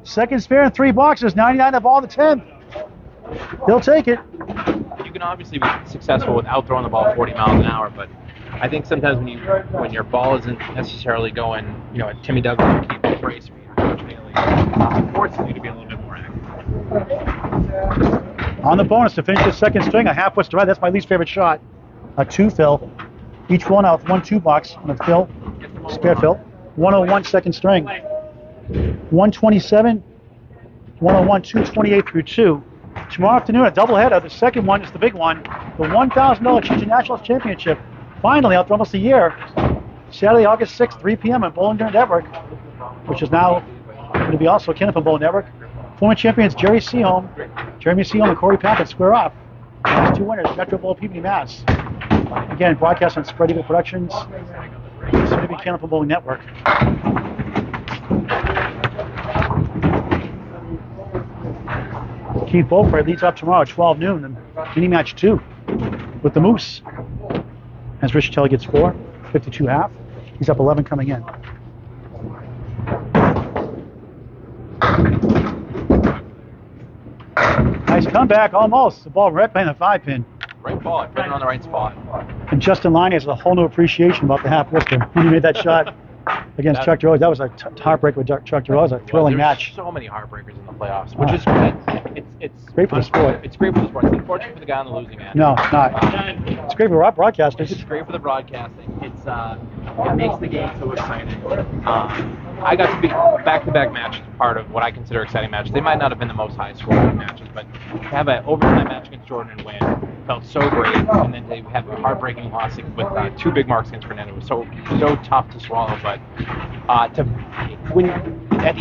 Second spare in 3 boxes. 99 the ball, the 10th. He'll take it. You can obviously be successful without throwing the ball 40 miles an hour, but I think sometimes when your ball isn't necessarily going, at Timmy Douglas, keep the race speed, Coach Haley, it forces you to be a little bit more active. On the bonus to finish the second string, a half west to right. That's my least favorite shot. A 2 fill. Each one out 1 2 box on a fill, spare fill. 101 second string. 127, 101, 228 through 2. Tomorrow afternoon, a doubleheader. The second one is the big one, the $1,000 Chichen Nationals Championship. Finally, after almost a year, Saturday, August 6th, 3 p.m. at Bowling Green Network, which is now Going to be also Candlepin Bowl Network. Former champions Jeremy Seaholm and Corey Packard square off. Last 2 winners, Metro Bowl, Peabody, Mass. Again, broadcast on Spread Eagle Productions. Soon to be Candlepin Bowl Network. Keith Beaufort leads up tomorrow at 12 noon in mini match 2 with the Moose. As Rischitelli gets 4, 52 half. He's up 11 coming in. Nice comeback, almost. The ball right behind the 5-pin. Right ball, I put it on the right spot. And Justin Line has a whole new appreciation about the half whisker when he made that shot against Chuck DeRosa. That was a heartbreaker with Chuck DeRosa. A thrilling match. So many heartbreakers in the playoffs, which is good. It's great for the sport. It's great for the sport. It's unfortunate for the guy on the losing end. No, it's not. It's great for broadcasters. It's great for the broadcasting. It makes the game so exciting. I got to be back-to-back matches part of what I consider exciting matches. They might not have been the most high-scoring matches, but to have an overtime match against Jordan and win felt so great. And then to have a heartbreaking loss with 2 big marks against Renaud was so tough to swallow. But at the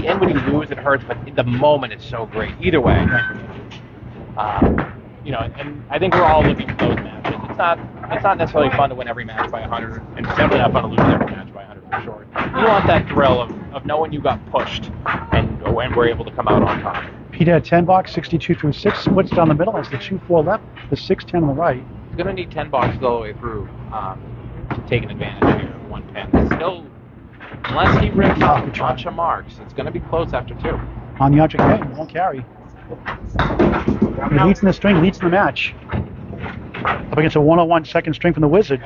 end when you lose, it hurts. But in the moment, it's so great. Either way, and I think we're all looking for those matches. It's not necessarily fun to win every match by 100, and it's definitely not fun to lose every match by 100 for sure. You want that thrill of knowing you got pushed and were able to come out on top. Pete had 10 box, 62 through 6 splits down the middle. That's the 2-4 left, the 6-10 on the right. He's going to need 10 boxes all the way through to take an advantage here of 1 pin. Still, unless he rips off a bunch of marks, it's going to be close after 2. On the object game, won't carry. He leads in the string, leads in the match. Up against a 101 second string from the Wizard.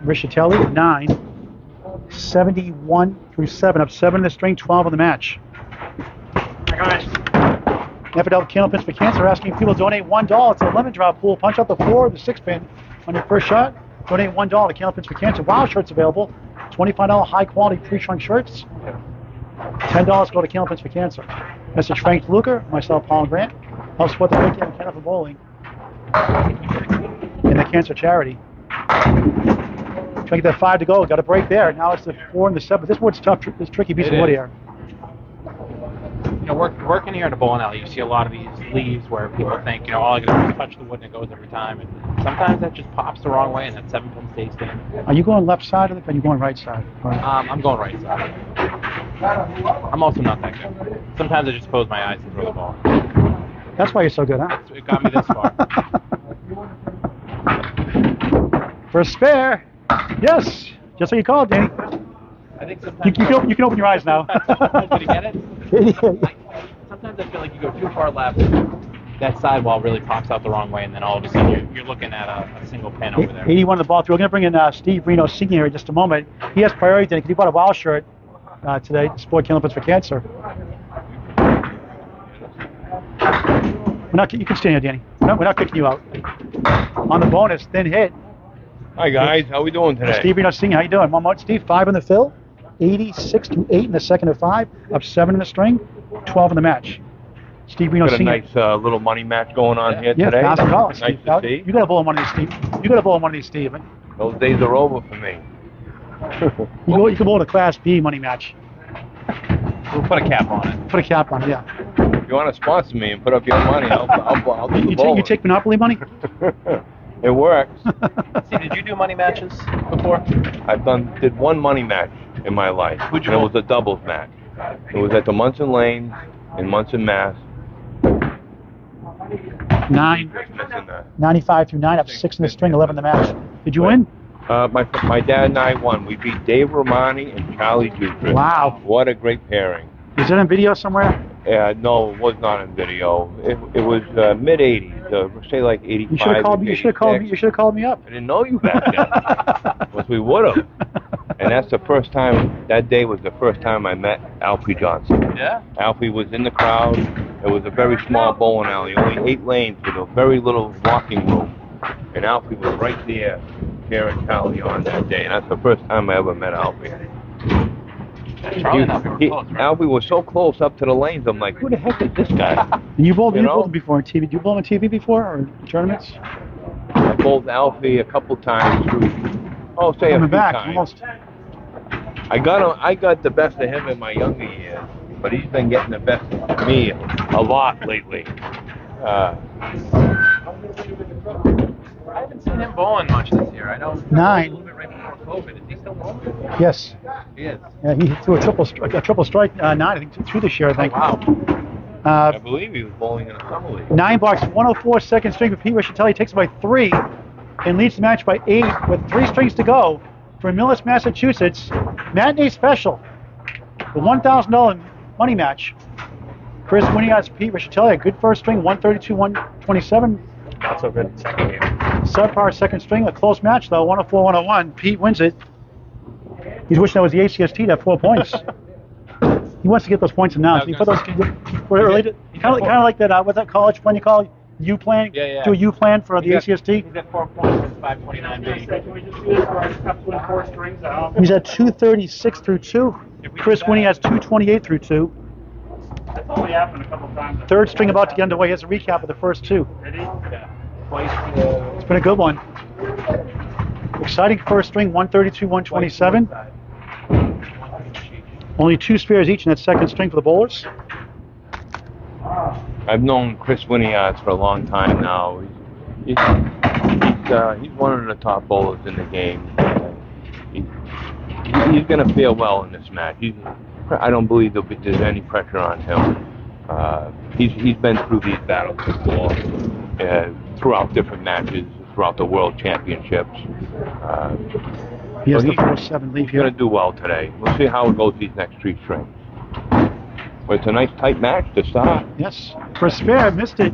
Rischitelli, 9. 71 through 7, up 7 in the string, 12 in the match. FL Candlepins for Cancer asking people to donate $1. It's a lemon drop pool. Punch out the 4, the 6-pin on your first shot. Donate $1 to Candlepins for Cancer. Wow shirts available. $25 high quality pre-shrunk shirts. $10 go to Candlepins for Cancer. Message Frank Luker, myself, Paul and Grant. Help support the big game Candlepin Bowling and the cancer charity. Trying to get that 5 to go. Got a break there. Now it's the 4 and the 7. This wood's tough. This tricky piece of wood here. Working here in a bowling alley, you see a lot of these leaves where people think, all I gotta do is touch the wood and it goes every time. And sometimes that just pops the wrong way and that 7-pin stays standing. Are you going left side or are you going right side? I'm going right side. I'm also not that good. Sometimes I just close my eyes and throw the ball. That's why you're so good, huh? It got me this far. For a spare. Yes. Just like you called, Danny. I think sometimes you can open your eyes now. Did you get it? Sometimes I feel like you go too far left, that sidewall really pops out the wrong way, and then all of a sudden you're looking at a single pin over there. 81 the ball through. We're going to bring in Steve Renaud Sr. here in just a moment. He has priority today because he bought a wild shirt today to support Candlepins for Cancer. You can stand here, Danny. We're not kicking you out. On the bonus, thin hit. Hi guys, how we doing today? Steve Renaud Sr., how you doing? One more, Steve. 5 in the fill. 86 to 8 in the second of 5, up 7 in the string, 12 in the match. Steve Renaud Got a Sr. nice little money match going on here Yeah, today. $1,000. Nice to see. You got to blow one of these, Steve. You got to blow one of these, Steve. Those days are over for me. You can blow a Class B money match. We'll put a cap on it. Put a cap on it, yeah. If you want to sponsor me and put up your money, I'll do the bowling. You take Monopoly money? It works. Steve, did you do money matches before? Did one money match in my life. Who'd you and it bowl? was a doubles match. It was at the Munson Lanes in Munson, Mass. 9, Just missing that. 95 through 9, up 6 in the string, 11 in the match. Did you win? My dad and I won. We beat Dave Romani and Charlie Jutris. Wow. What a great pairing. Is it on video somewhere? No, it was not in video. It was mid 80s, say like 85. You should have called me. You should have called me up. I didn't know you back then. Because we would have. And that's the first time. That day was the first time I met Alfie Johnson. Yeah. Alfie was in the crowd. It was a very small bowling alley, only 8 lanes with a very little walking room. And Alfie was right there, cheering Charlie on that day. And that's the first time I ever met Alfie. Charlie and Alfie were close, right? Alfie was so close up to the lanes. I'm like, who the heck is this guy? You bowled You know? bowled before on TV. Did you bowl on TV before or tournaments? I bowled Alfie a couple times through Oh, say a coming few back. times. Almost. I got the best of him in my younger years, but he's been getting the best of me a lot lately. I haven't seen him bowling much this year. I know. 9. A little bit right before COVID. Is he still bowling? Yes. He is. Yeah, he threw a triple strike 9, I think, 2 this year, I think. Wow. I believe he was bowling in a summer league. 9 box, 104 second string for Pete Rischitelli. Takes it by 3 and leads the match by 8 with 3 strings to go for Millis, Massachusetts. Matinee special. The $1,000 money match. Kris Winiarz, Pete Rischitelli, a good first string, 132, 127. Not so good second game. Subpar second string, a close match though, 104, 101. Pete wins it. He's wishing that was the ACST to have 4 points. He wants to get those points announced. He put those related, kind of like that. What's that college plan you call it? U plan? Yeah. Do a U plan for the ACST. He's at 4 points in 529B. Can we just do this where I just have to win 4 strings? He's at 236 through 2. Kris Winnie has 228 through 2. That's only happened a couple times. Third string about to get underway. Here's a recap of the first 2. Did he? Yeah. It's been a good one. Exciting first string, 132, 127. Only 2 spares each in that second string for the bowlers. I've known Kris Winiarz for a long time now. He's one of the top bowlers in the game. He's going to fare well in this match. I don't believe there's any pressure on him. He's been through these battles before, throughout different matches, throughout the World Championships. He has the he's 4-7 lead He's going here. to do well today. We'll see how it goes these next 3 strings. But it's a nice tight match to start. Yes. For a spare, missed it.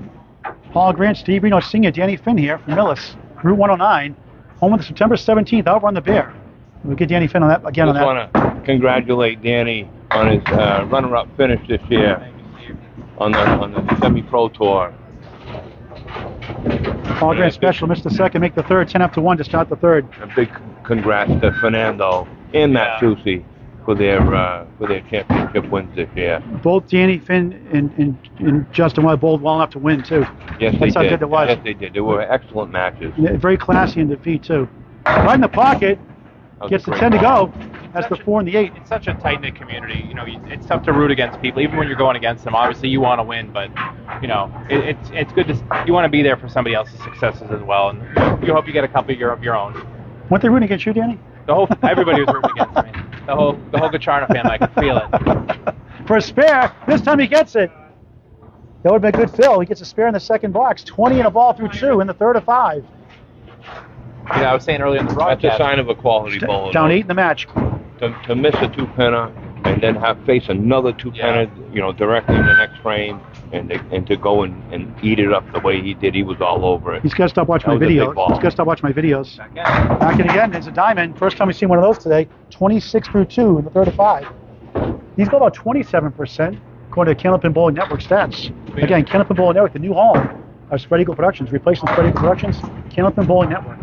Paul Grant, Steve Renaud Sr., Danny Finn here from Millis, Route 109. Home with the September 17th, Outrun the Bear. We'll get Danny Finn on that again. Just want to congratulate Danny on his runner-up finish this year on the semi-pro tour. Paul Grant special, missed the second, make the third, 10 up to 1 to start the third. A big congrats to Fernando and Matt Susi for their championship wins this year. Both Danny Finn and Justin Wild bowled well enough to win too. Yes, That's how they good did. it was. Yes, they did. They were excellent matches. Yeah, very classy in defeat too. Right in the pocket, gets the 10 to go. That's the 4 and the 8. It's such a tight-knit community. You know, it's tough to root against people, even when you're going against them. Obviously, you want to win, but it's good to you want to be there for somebody else's successes as well, and you hope you get a couple of your own. Weren't they rooting against you, Danny? Everybody was rooting against me. The whole Gacharna family, I could feel it. For a spare, this time he gets it. That would have been a good fill. He gets a spare in the second box. 20 and a ball through 2 in the third of 5. I was saying earlier in the broadcast. That's a sign of a quality bowler. Down 8 in the match. To miss a 2-pinner and then face another 2-pinner, directly in the next frame, and to go and eat it up the way he did. He was all over it. He's got to stop watching my That was a big videos. ball. He's got to stop watching my videos. Back in again. There's a diamond. First time we've seen one of those today. 26 through 2 in the third of 5. He's got about 27%, according to Candlepin Bowling Network stats. Again, Candlepin Bowling Network, the new home of Spread Eagle Productions, replacing Spread Eagle Productions. Candlepin Bowling Network.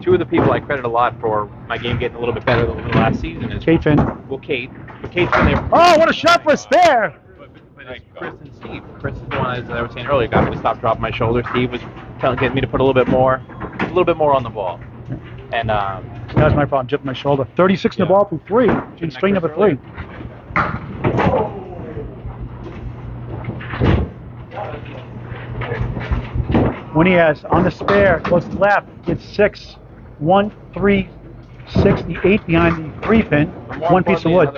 Two of the people I credit a lot for my game getting a little bit better than last season is Kate Finn. Well, Kate. But Kate's been there. Oh, what a shot for a spare! But it's Kris and Steve. Kris is the one, as I was saying earlier, got me to stop dropping my shoulder. Steve was getting me to put a little bit more on the ball. And that was my problem, jipping my shoulder. 36 in the ball through 3. In string number 3. When he has on the spare, goes left, gets 6, 1, 3, 6, the 8 behind the 3 pin, 1 piece of wood.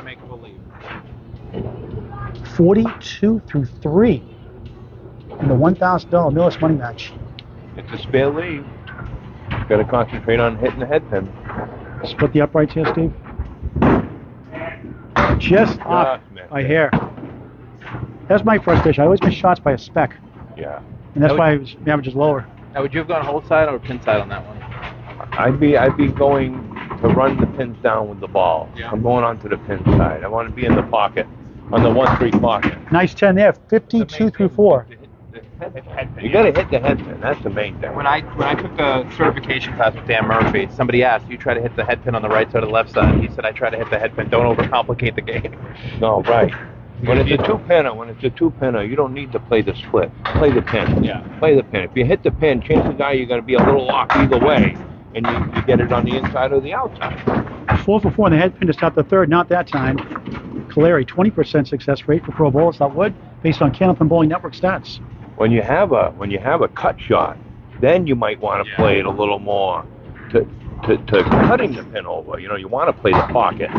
42 through 3 in the $1,000 Millis money match. It's a spare lead. Got to concentrate on hitting the head pin. Split the uprights here, Steve. Just off by hair. That's my frustration. I always miss shots by a speck. Yeah. And that's why the average is lower. Now, would you have gone hold side or pin side on that one? I'd be going to run the pins down with the ball. Yeah. I'm going onto the pin side. I want to be in the pocket, on the 1-3 pocket. Nice 10 there. 52 through 4. You got to hit the head pin. That's the main thing. When I took the certification class with Dan Murphy, somebody asked, you try to hit the head pin on the right side or the left side? He said, I try to hit the head pin. Don't overcomplicate the game. No, right. When it's a 2-pinner, you don't need to play the split. Play the pin. Yeah. Play the pin. If you hit the pin, chances are you're going to be a little off either way, and you get it on the inside or the outside. 4 for 4 in the head pin to start the third. Not that time. Caleri, 20% success rate for pro bowlers. That would, based on Candlepin Bowling Network stats. When you have a cut shot, then you might want to play it a little more to cutting the pin over. You know, you want to play the pocket.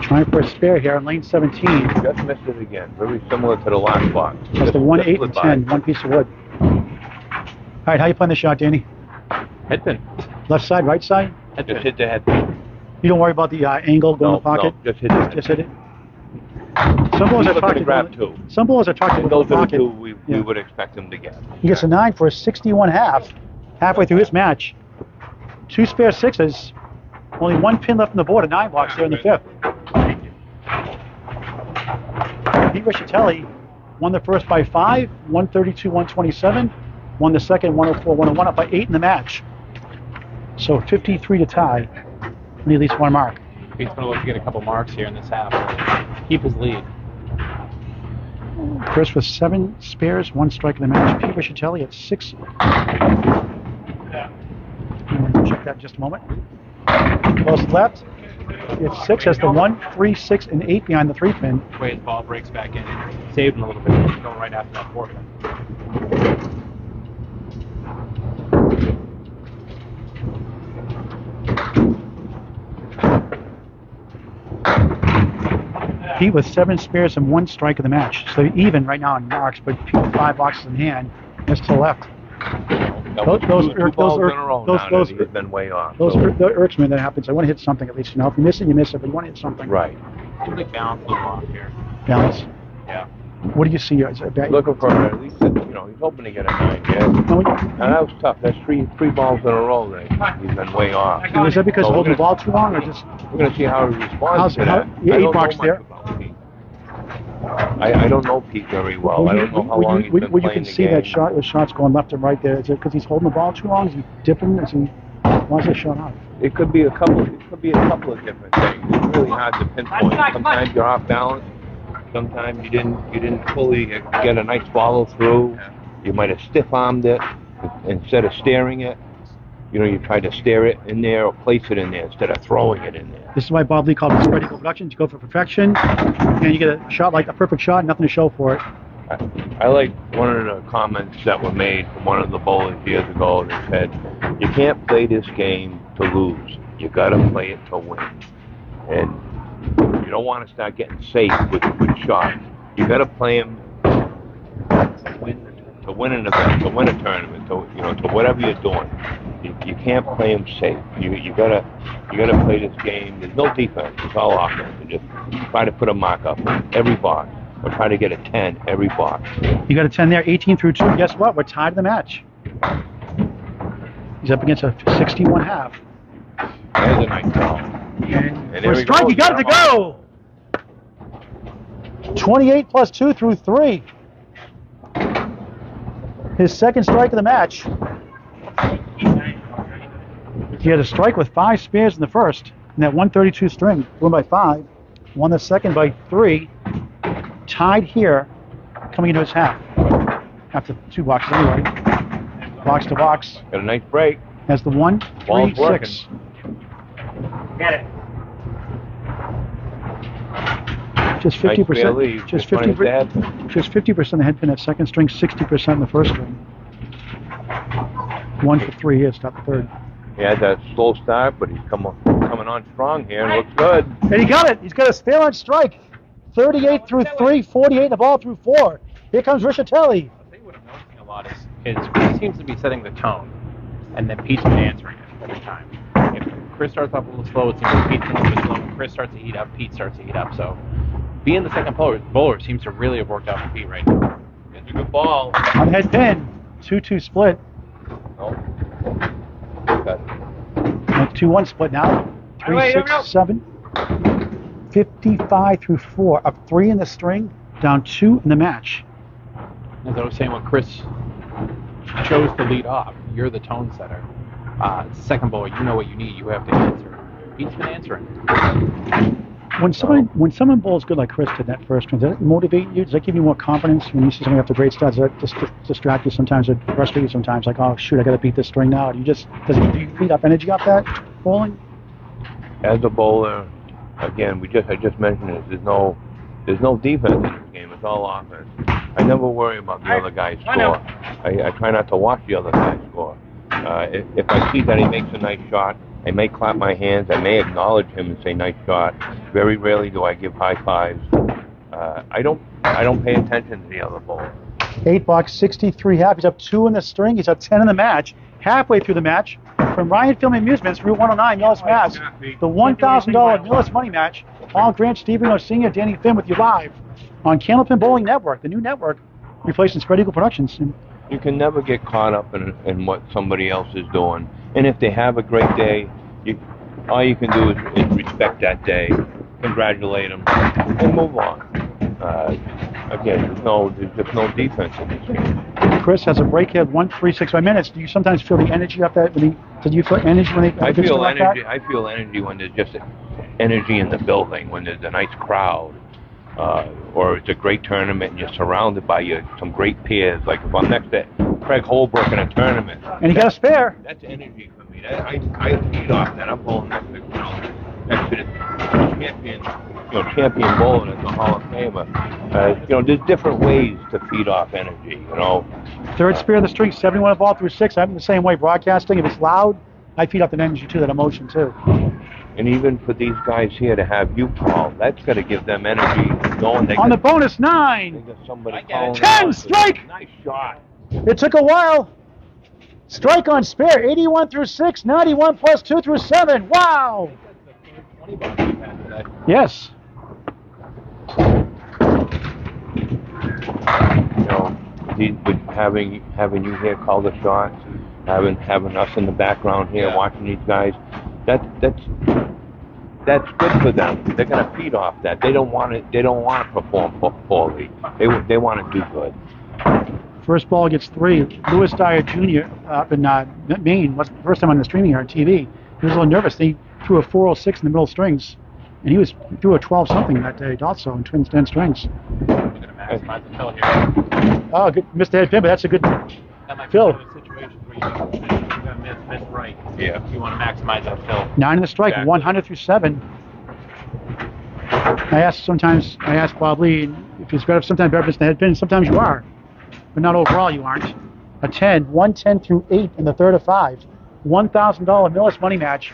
Trying for a spare here on lane 17. Just missed it again. Very similar to the last box. That's the 1, 8, and 10. One piece of wood. All right, how you playing the shot, Danny? Head pin. Left side, right side? Just hit the head pin. You don't worry about the angle going in the pocket? No, just hit it. Just hit it. Some bowlers are talking grab two. Some bowlers are talking Those about the are the pocket. two we would expect him to get. He gets a 9 for a 61.5 halfway through his match. 2 spare sixes. Only 1 pin left on the board, a 9 box there in the 5th. Pete Rischitelli won the first by 5, 132-127. Won the second 104-101, up by 8 in the match. So 53 to tie. Need at least 1 mark. He's going to look to get a couple marks here in this half. Keep his lead. Kris with 7 spares, 1 strike in the match. Pete Rischitelli at 6. Check that in just a moment. Close left. It's 6 has the 1, 3, 6, and 8 behind the 3 pin. The way his ball breaks back in. Saved him a little bit. Going right after that 4 pin. Pete with 7 spares and 1 strike in the match. So even right now in marks, but Pete with 5 boxes in hand. Just to the left. Two balls in a row now he's been way off. Those irks me when that happens. I want to hit something at least. You know, if you miss it, you miss it. But you want to hit something. Right. Too big balance little off here. Balance. Yeah. What do you see? Looking for at least, he's hoping to get a 9. Yeah. And that was tough. That's three balls in a row that he's been way off. Now, is that because holding the ball too long, or just? We're going to see how he responds to that. Yeah, 8 box there. I don't know Pete very well. I don't know how long he's been playing you can the see game. that shot. The shot's going left and right there. Is it because he's holding the ball too long? Is he dipping? Is he? Why is it shot off? It could be a couple. It could be a couple of different things. It's really hard to pinpoint. Sometimes you're off balance. Sometimes you didn't fully get a nice follow through. You might have stiff armed it instead of steering it. You know, you try to stare it in there or place it in there instead of throwing it in there. This is why Bob Lee called it spread eagle production. You go for perfection, and you get a shot like a perfect shot, nothing to show for it. I like one of the comments that were made from one of the bowlers years ago that said, "You can't play this game to lose. You got to play it to win." And you don't want to start getting safe with shots. You got to play them to win an event, to win a tournament, to whatever you're doing. You can't play them safe. You gotta play this game. There's no defense. It's all offense. You just try to put a mark up every box, or try to get a 10 every box. You got a 10 there, 18 through 2. Guess what? We're tied in the match. He's up against a 61.5. There's a nice ball. And for a strike, you got it to go. 28 plus 2 through 3. His second strike of the match. He had a strike with 5 spares in the first, and that 132 string, won by 5. Won the second by 3. Tied here, coming into his half. After 2 boxes anyway. Box to box. Got a nice break. Has the 1, 3, 6. Get it. Just 50%. Just 50%. Just 50% the head pin at second string, 60% in the first string. 1 for 3 here, stop the third. He had that slow start, but he's coming on strong here and looks good. And he got it. He's got a spare on strike. 38 through 3, 48 the ball through 4. Here comes Rischitelli. I'll tell you what I'm noticing a lot is Kris seems to be setting the tone, and then Pete's been answering it every time. If Kris starts off a little slow, it seems like Pete's a little bit slow. When Kris starts to heat up, Pete starts to heat up. So being the second bowler seems to really have worked out for Pete right now. It's a good ball. On head pin, 2-2 split. Oh. 2-1 split now. 3, 6, 7. 55 through 4. Up 3 in the string, down 2 in the match. As I was saying, when Kris chose to lead off, you're the tone setter. Second bowler, you know what you need. You have to answer. Pete's been answering. When someone bowls good like Kris did that first one, does that motivate you? Does that give you more confidence when you see somebody after great starts? Does that just distract you sometimes or frustrate you sometimes? Like, oh shoot, I got to beat this string now. Do you feed up energy off that bowling? As a bowler, again, I just mentioned it. There's no defense in this game. It's all offense. I never worry about the other guy's score. I try not to watch the other guy's score. If I see that he makes a nice shot, I may clap my hands. I may acknowledge him and say nice shot. Very rarely do I give high fives. I don't pay attention to the other bowler. 8 bucks, 63 half. He's up 2 in the string. He's up 10 in the match. Halfway through the match, from Ryan Film Amusements, Route 109, Millis, Mass. The $1,000 Millis Money Match. Paul Grant, Steve Renaud Sr., Danny Finn with you live on Candlepin Bowling Network, the new network replacing Spread Eagle Productions. You can never get caught up in what somebody else is doing. And if they have a great day, all you can do is respect that day, congratulate them, and move on. Again, there's just no defense in this game. Kris has a break here, 1:36 minutes. Do you sometimes feel the energy up that? Do you feel energy when they? I feel energy. I feel energy when there's just energy in the building, when there's a nice crowd, or it's a great tournament and you're surrounded by some great peers. Like if I'm next to Craig Holbrook in a tournament, and he got a spare. That's energy for me. I feed off that. I'm bowling next to the champion bowler as a Hall of Famer. There's different ways to feed off energy. Third spare of the string, 71 of all through 6. I'm the same way broadcasting. If it's loud, I feed off that energy too, that emotion too. And even for these guys here to have you call, that's got to give them energy. On the bonus 9. They got somebody calling 10, strike! Nice shot. It took a while. Strike on spare, 81 through 6, 91 plus 2 through 7. Wow! Yes. Having you here call the shots, having us in the background here watching these guys, that's good for them. They're going to feed off that. They don't want to perform poorly. They want to do good. First ball gets 3. Louis Dyer Jr. Up in Maine. Was the first time on the streaming here on TV. He was a little nervous. He threw a 406 in the middle strings, and he threw a 12 something that day also in twin 10 strings. Oh, good, missed the head pin, but that's a good fill. Situations where you're going to miss right. Yeah. You want to maximize that fill. 9 in the strike, exactly. 100 through 7. I ask Bob Lee if he's better. Sometimes better than the head pin. Sometimes you are, but not overall. You aren't. A 10, 110 through 8 in the third of 5. $1,000 Millis Money Match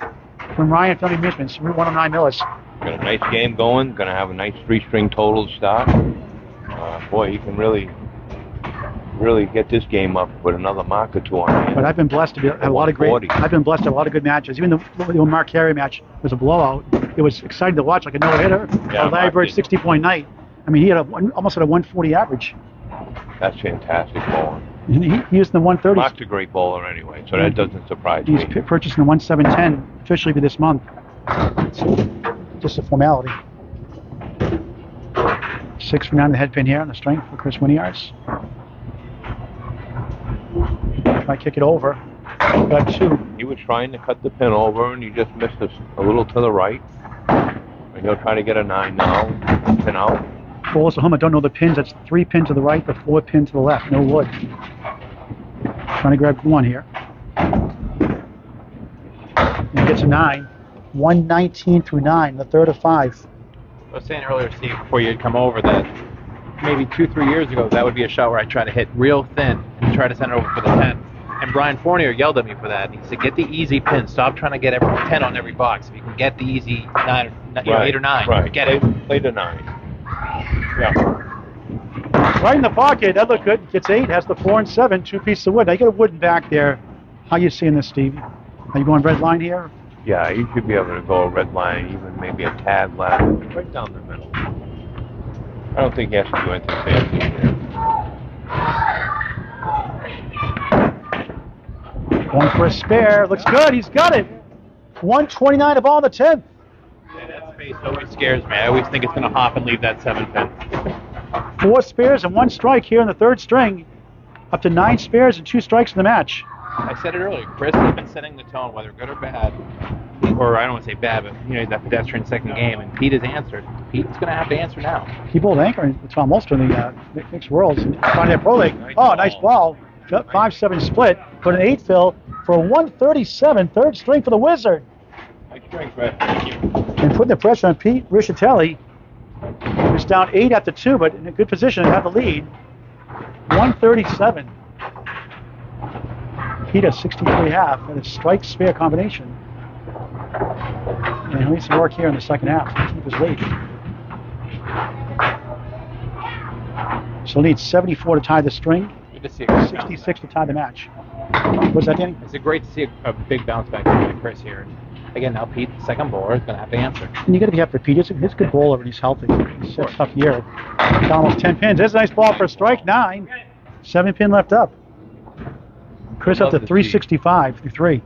from Ryan Film Amusements, Route 109 Millis. Got a nice game going. Going to have a nice 3-string total to start. Boy, you can really get this game up with another mark or 2 on hand. But I've been blessed to have a lot of good matches. Even the Mark Carey match was a blowout. It was exciting to watch, like a no-hitter. Larry Bird 60-point night. I mean, he had almost had a 140 average. That's fantastic bowling. He used the 130s. Mark's a great bowler anay, so that doesn't surprise me. He's purchasing the 1710 officially for this month. It's just a formality. 6 for 9 the head pin here on the string for Kris Winiarz. Try to kick it over. Got 2. He was trying to cut the pin over, and he just missed a little to the right. And he'll try to get a 9 now. Pin out. For Oklahoma, don't know the pins. That's 3 pin to the right, the 4 pin to the left. No wood. Trying to grab 1 here. And gets a 9. 119 through 9, the third of 5. I was saying earlier, Steve, before you had come over, that maybe 2-3 years ago, that would be a shot where I try to hit real thin and try to send it over for the 10. And Brian Fournier yelled at me for that. And he said, get the easy pin. Stop trying to get every 10 on every box. If you can get the easy 8 or 9, get it. Play the 9. Yeah. Right in the pocket. That looked good. Gets 8. Has the 4 and 7. 2 pieces of wood. Now you got a wooden back there. How you seeing this, Steve? Are you going red line here? Yeah, you should be able to go a red line, even maybe a tad left, right down the middle. I don't think he has to do anything fancy here. 1 for a spare. Looks good. He's got it. 129 of all the 10th. Yeah, that space always scares me. I always think it's going to hop and leave that 7 pin. 4 spares and 1 strike here in the third string. Up to 9 spares and 2 strikes in the match. I said it earlier. Kris has been setting the tone, whether good or bad. Or I don't want to say bad, but that pedestrian second game, and Pete has answered. Pete's going to have to answer now. He bowled anchor in Tom Ulster in the mixed worlds. And finally at Pro League. Nice ball. 5-7 split. Put an 8 fill for a 137. Third string for the Wizard. Nice string, Kris. Thank you. And putting the pressure on Pete Rischitelli. He was down 8 after 2, but in a good position to have the lead. 137. Pete has 63.5 and a strike spare combination. And he'll need some work here in the second half to keep his lead. So he'll need 74 to tie the string. Good to see it. 66 to tie the match. What's that, Danny? It's great to see a big bounce back from Kris here. Again, now Pete, the second bowler, is going to have to answer. And you got to be happy for Pete. He's a good bowler when he's healthy. He's had a tough year. Got almost 10 pins. There's a nice ball for a strike. 9. 7 pin left up. Kris up to 365 through 3.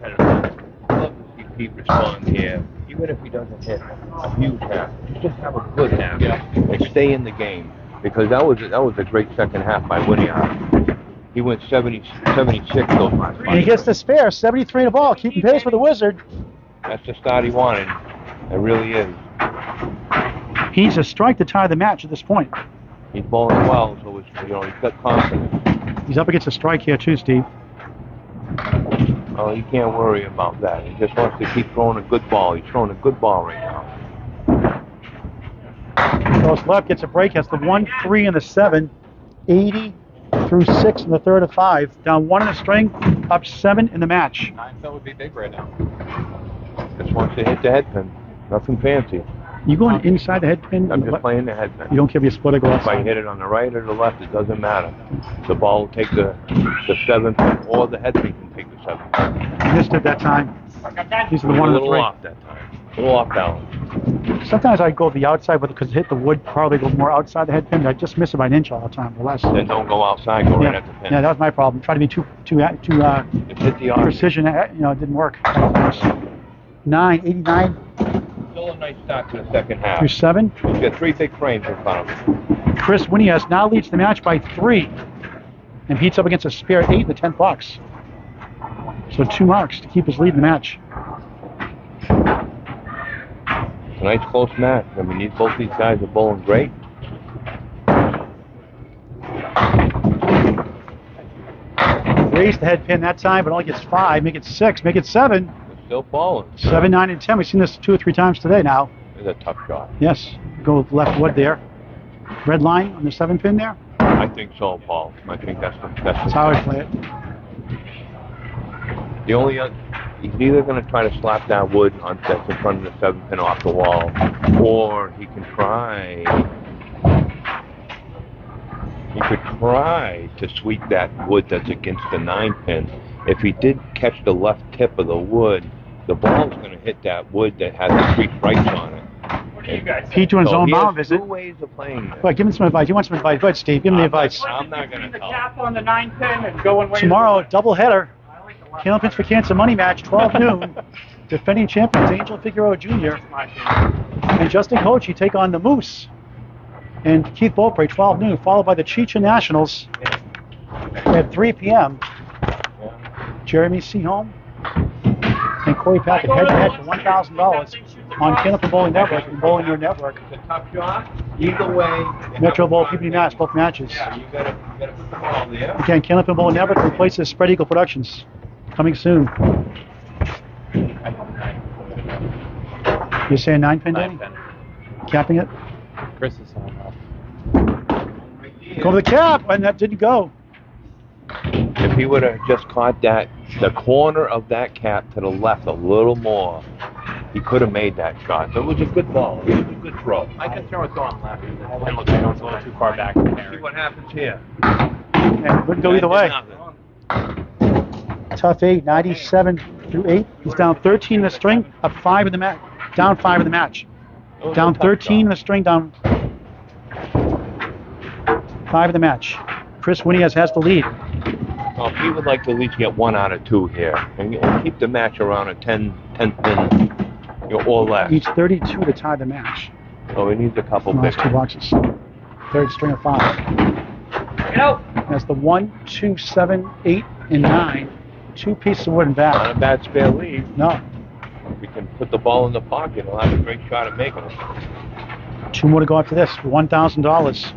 I love to see Pete respond here. Even if he doesn't hit a huge half, just have a good half and stay in the game. Because that was a great second half by Winiarz. He went 76 those last 5. And he gets the spare, 73 in the ball, keeping pace with the Wizard. That's the start he wanted. It really is. He's a strike to tie the match at this point. He's bowling well, so it's, he's got confidence. He's up against a strike here too, Steve. Oh, you can't worry about that. He just wants to keep throwing a good ball. He's throwing a good ball right now. Goes left, gets a break, has the 1, 3, and the 7. 80 through 6 in the third of 5. Down 1 in the string, up 7 in the match. 9 fill would be big right now. Just wants to hit the head pin. Nothing fancy. You going inside the head pin? I'm just playing the head pin. You don't give you a split or go If I outside? hit it on the right or the left, it doesn't matter. The ball will take the 7 pin, or the head pin can take the 7 pin. Missed it that time. These are the A 1 and the little 3. off that time. A little off balance. Sometimes I go the outside with it because it hit the wood, probably go more outside the head pin. I just miss it by an inch all the time. Less. Then don't go outside, go right at the pin. Yeah, that was my problem. Try to be too Hit the arc. precision. It didn't work. 9, 89 Still a nice start to the second half. through 7. He's got 3 big frames in front of him. Chris Winiarz now leads the match by 3. And Pete's up against a spare 8 in the 10th box. So 2 marks to keep his lead in the match. It's a nice close match. I mean, both these guys are bowling great. Raised the head pin that time, but only gets 5. Make it 6. Make it 7. They're still falling. 7, 9, and 10. We've seen this 2 or 3 times today now. It's a tough shot. Yes. Go with left wood there. Red line on the 7 pin there. I think so, Paul. I think that's That's how I play it. the only. He's either going to try to slap that wood on that's in front of the 7 pin off the wall, or he can try. He could try to sweep that wood that's against the 9 pin. If he did catch the left tip of the wood, the ball's going to hit that wood that has the 3 strikes on it. What do you guys Pete doing his own he has mound visit. 2 ways of playing this. Go ahead, give him some advice. You want some advice? Go ahead, Steve. Give him the advice. I'm not going to the tell. cap on the 9 pin and go and wait. Tomorrow, double header. Candlepin for Cancer money match, 12 noon. Defending champions Angel Figueroa Jr. and Justin Kochi take on the Moose and Keith Beaupre, 12 noon, followed by the Chicha Nationals at 3 p.m. Jeremy Seaholm and Corey Packard head-to-head for $1,000 on Candlepin Bowling Network and Bowling Your Network. It's a tough shot. Either way. Metro Bowl, PPD Nash, both matches. Yeah, you got to put the ball there. Again, Candlepin Bowling Network replaces Spread Eagle Productions. Coming soon. You're saying 9 pin, Danny? 9 pin. Capping it? Kris is on off. Go to the cap, and that didn't go. If he would have just caught the corner of that cap to the left a little more, he could have made that shot. So it was a good ball. It was a good throw. My concern was going left. It looks like it's a little too far back from there. See what happens here. And it wouldn't go either way. Tough 8, 97 through 8. He's down 13 in the string, up 5 in the match. Down 5 in the match. Down 13 in the string, down 5 in the match. Chris Winiarz has the lead. Well, he would like to at least get 1 out of 2 here and keep the match around a 10 pin, or less. Needs 32 to tie the match. So he needs a couple In the last big 2 boxes. Third string of 5. Get out. That's the 1, 2, 7, 8, and 9. 2 pieces of wood and Not back. a bad spare lead. No. We can put the ball in the pocket. He'll have a great shot at making it. 2 more to go after this for $1,000.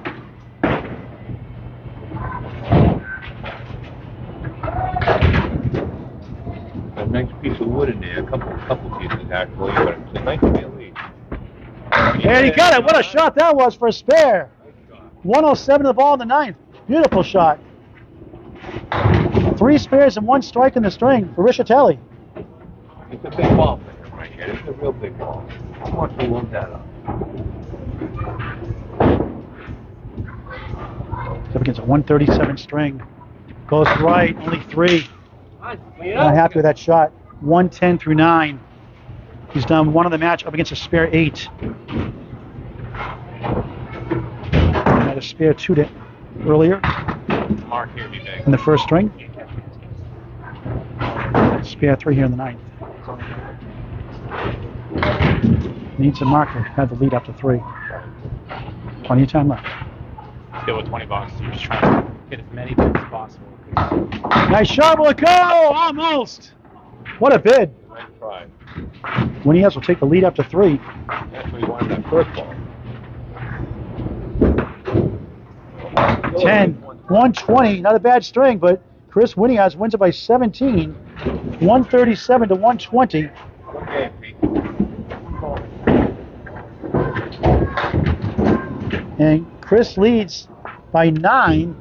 A nice piece of wood in there. A couple pieces actually, but it's a nice spare lead. And he got it. What a shot that was for a spare. 107 to the ball in the 9th. Beautiful shot. 3 spares and 1 strike in the string for Rischitelli. It's a big ball for him right here. It's a real big ball. He wants to load that up. Up against a 137 string. Goes right, only 3. Not happy with that shot. 110 through 9. He's done 1 of the match up against a spare 8. Had a spare 2 earlier Mark here today. in the first string. Spare 3 here in the 9th. Needs a marker. Had the lead up to 3. Plenty of time left. Still with $20. You're just trying to get as many bids as possible. Nice shot. Will it go? Almost. What a bid. Nice try. Winiarz will take the lead up to 3. That's where he wanted that first ball. 10, 120, not a bad string, but Kris Winiarz wins it by 17, 137 to 120. Good game, Pete. And Kris leads by 9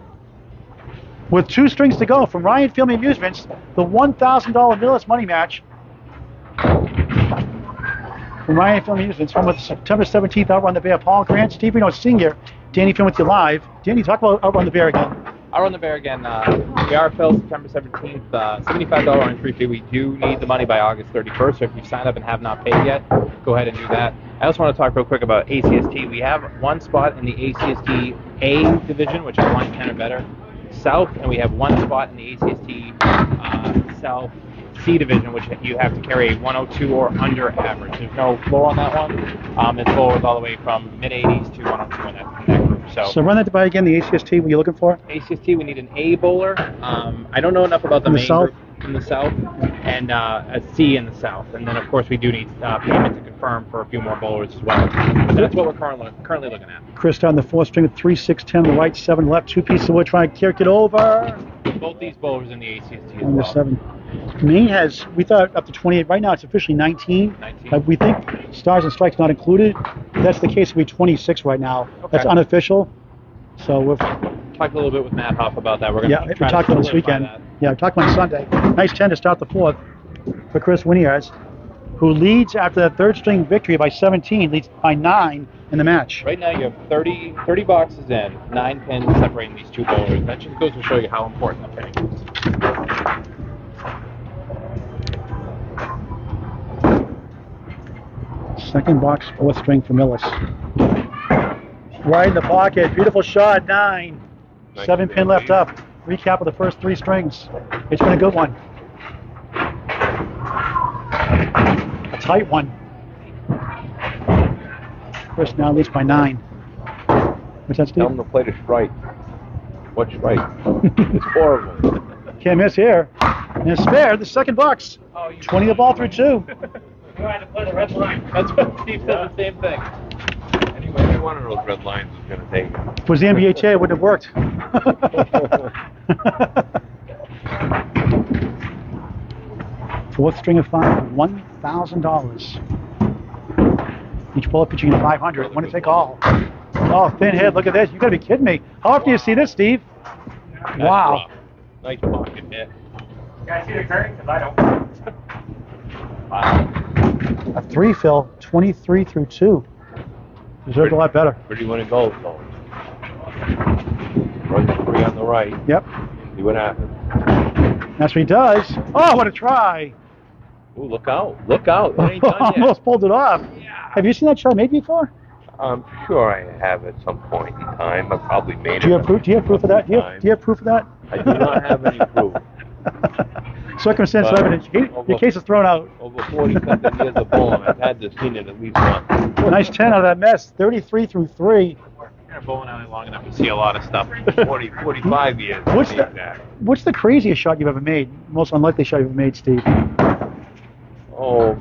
with 2 strings to go from Ryan Family Amusements, the $1,000 Millis money match. From Ryan Family Amusements, from with September 17th, Outrun the Bear, Paul Grant, Steve Renaud Sr., Danny Finn with you live. Danny, talk about Outrun the Bear again. Outrun the Bear again. We are filled September 17th. $75 entry fee. We do need the money by August 31st. So if you've signed up and have not paid yet, go ahead and do that. I also want to talk real quick about ACST. We have 1 spot in the ACST A division, which is 110 or better South, and we have 1 spot in the ACST South C division, which you have to carry a 102 or under average. There's no floor on that one. It's lowered all the way from mid-80s to 102 in that group. So run that by again, the ACST, what are you looking for? ACST, we need an A bowler. I don't know enough about the In the main South? group in the South, and a C in the South. And then, of course, we do need payment to confirm for a few more bowlers as well. But that's what we're currently looking at. Kris down the 4th string with 3, 6, 10 on the right, 7 left, 2 pieces of wood, trying to kick it over. Both these bowlers in the ACST as Under well. 7. Maine has, we thought up to 28. Right now it's officially 19. 19. We think stars and strikes not included. If that's the case, it'll be 26 right now. Okay. That's unofficial. So we've Talked a little bit with Matt Huff about that. We're going to we try talked to about this solidify weekend. that. Yeah, we talked about Sunday. Nice 10 to start the 4th for Kris Winiarz, who leads after that 3rd string victory by 17, leads by 9 in the match. Right now you have 30 boxes in, 9 pins separating these 2 bowlers. That just goes to show you how important the pinning is. Second box, 4th string for Millis. Right in the pocket, beautiful shot, 9. Nice 7 pin left up. Recap of the first 3 strings. It's been a good one. A tight one. Kris now leads by 9. What's that, Steve? Tell him to play the strike. What strike? It's horrible. Can't miss here. And a spare, the second box. 20 the ball through 2. You had to play the red line. That's what Steve said, the same thing. Anyway, every one of those red lines is going to take it. If it was the NBA, it wouldn't have worked. Fourth string of 5, $1,000. Each bullet pitching at 500. Want to take all. Oh, thin head. Look at this. You got to be kidding me. How often do you see this, Steve? That's Wow. rough. Nice pocket hit. You guys see the current? Because I don't. Wow. A 3 fill, 23 through 2. Deserved a lot better. Where do you want to go, though? Run the 3 on the right. Yep. See what happens. That's what he does. Oh, what a try. Ooh, look out. Look out. It ain't done yet. Almost pulled it off. Have you seen that shot made before? I'm sure I have at some point in time. I probably made Do you it. have proof? Do you have proof of that? Do you have proof of that? I do not have any proof. Circumstantial But evidence. Your case is thrown out. Over 40-something years of bowling, I've had to seen it at least once. Nice 10 out of that mess. 33 through 3. You're in a bowling alley long enough to see a lot of stuff. 45 years. What's to the be exact. What's the craziest shot you've ever made? Most unlikely shot you've ever made, Steve? Oh,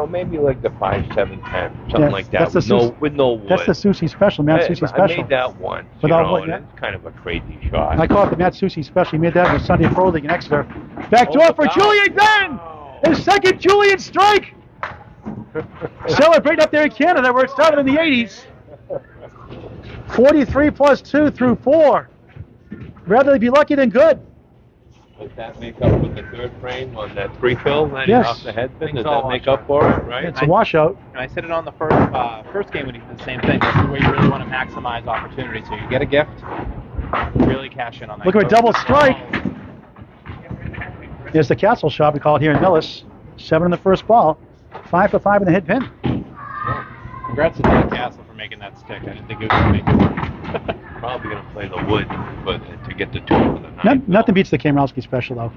maybe like the 5, 7, 10, something Yes, like that. that's With the no, Sus- with no wood. That's the Susie special, Matt Susie I special. made that once. Without wood, and yeah. it's kind of a crazy shot. I call it the Matt Susie special. He made that in the Sunday Pro League in Exeter. Back door for foul. Julian Ben! His second Julian strike! Celebrating up there in Canada where it started in the 80s. 43 plus 2 through 4. Rather be lucky than good. Does that make up with the third frame on that free fill that Yes. off the head pin? Think Does so, that make up for it, right? It's a washout. And I said it on the first game when he did the same thing. This is where you really want to maximize opportunity. So you get a gift, really cash in on that. Look at a double strike. There's the castle shot we call it here in Millis. 7 in the first ball. 5 for 5 in the hit pin. Congrats to Dan Castle for making that stick. I didn't think it was going to make it work. Probably going to play the wood to get the 2 for the 9. Nothing beats the Kamrowski special, though.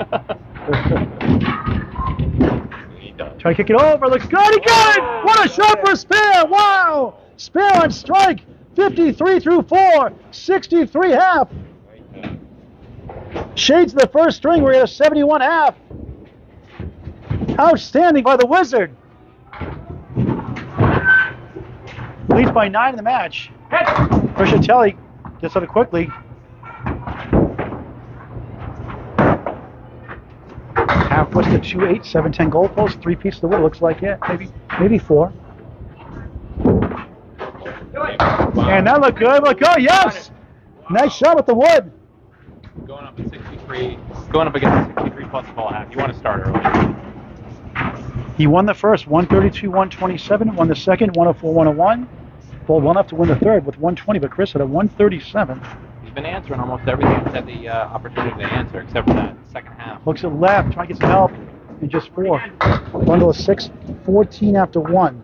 He does. Try to kick it over. Looks good. He got it. What a shot for a spare. Wow. Spare on strike. 53 through 4. 63 half. Shades of the first string. We're at a 71 half. Outstanding by the Wizard. Leads by 9 in the match. Rischitelli gets on it quickly. Half what's the 2-8, 7-10 goalpost, 3 pieces of wood. Looks like it. Maybe 4. And that looked good. Look, oh yes! Nice shot with the wood. Going up at 63, going up against 63 plus ball half. You want to start early. He won the first, 132, 127. Won the second, 104, 101. Bowled one up to win the third with 120, but Kris had a 137. He's been answering almost everything he's had the opportunity to answer, except for that second half. Looks at left, trying to get some help, and just 4. Bundle of 6, 14 after 1.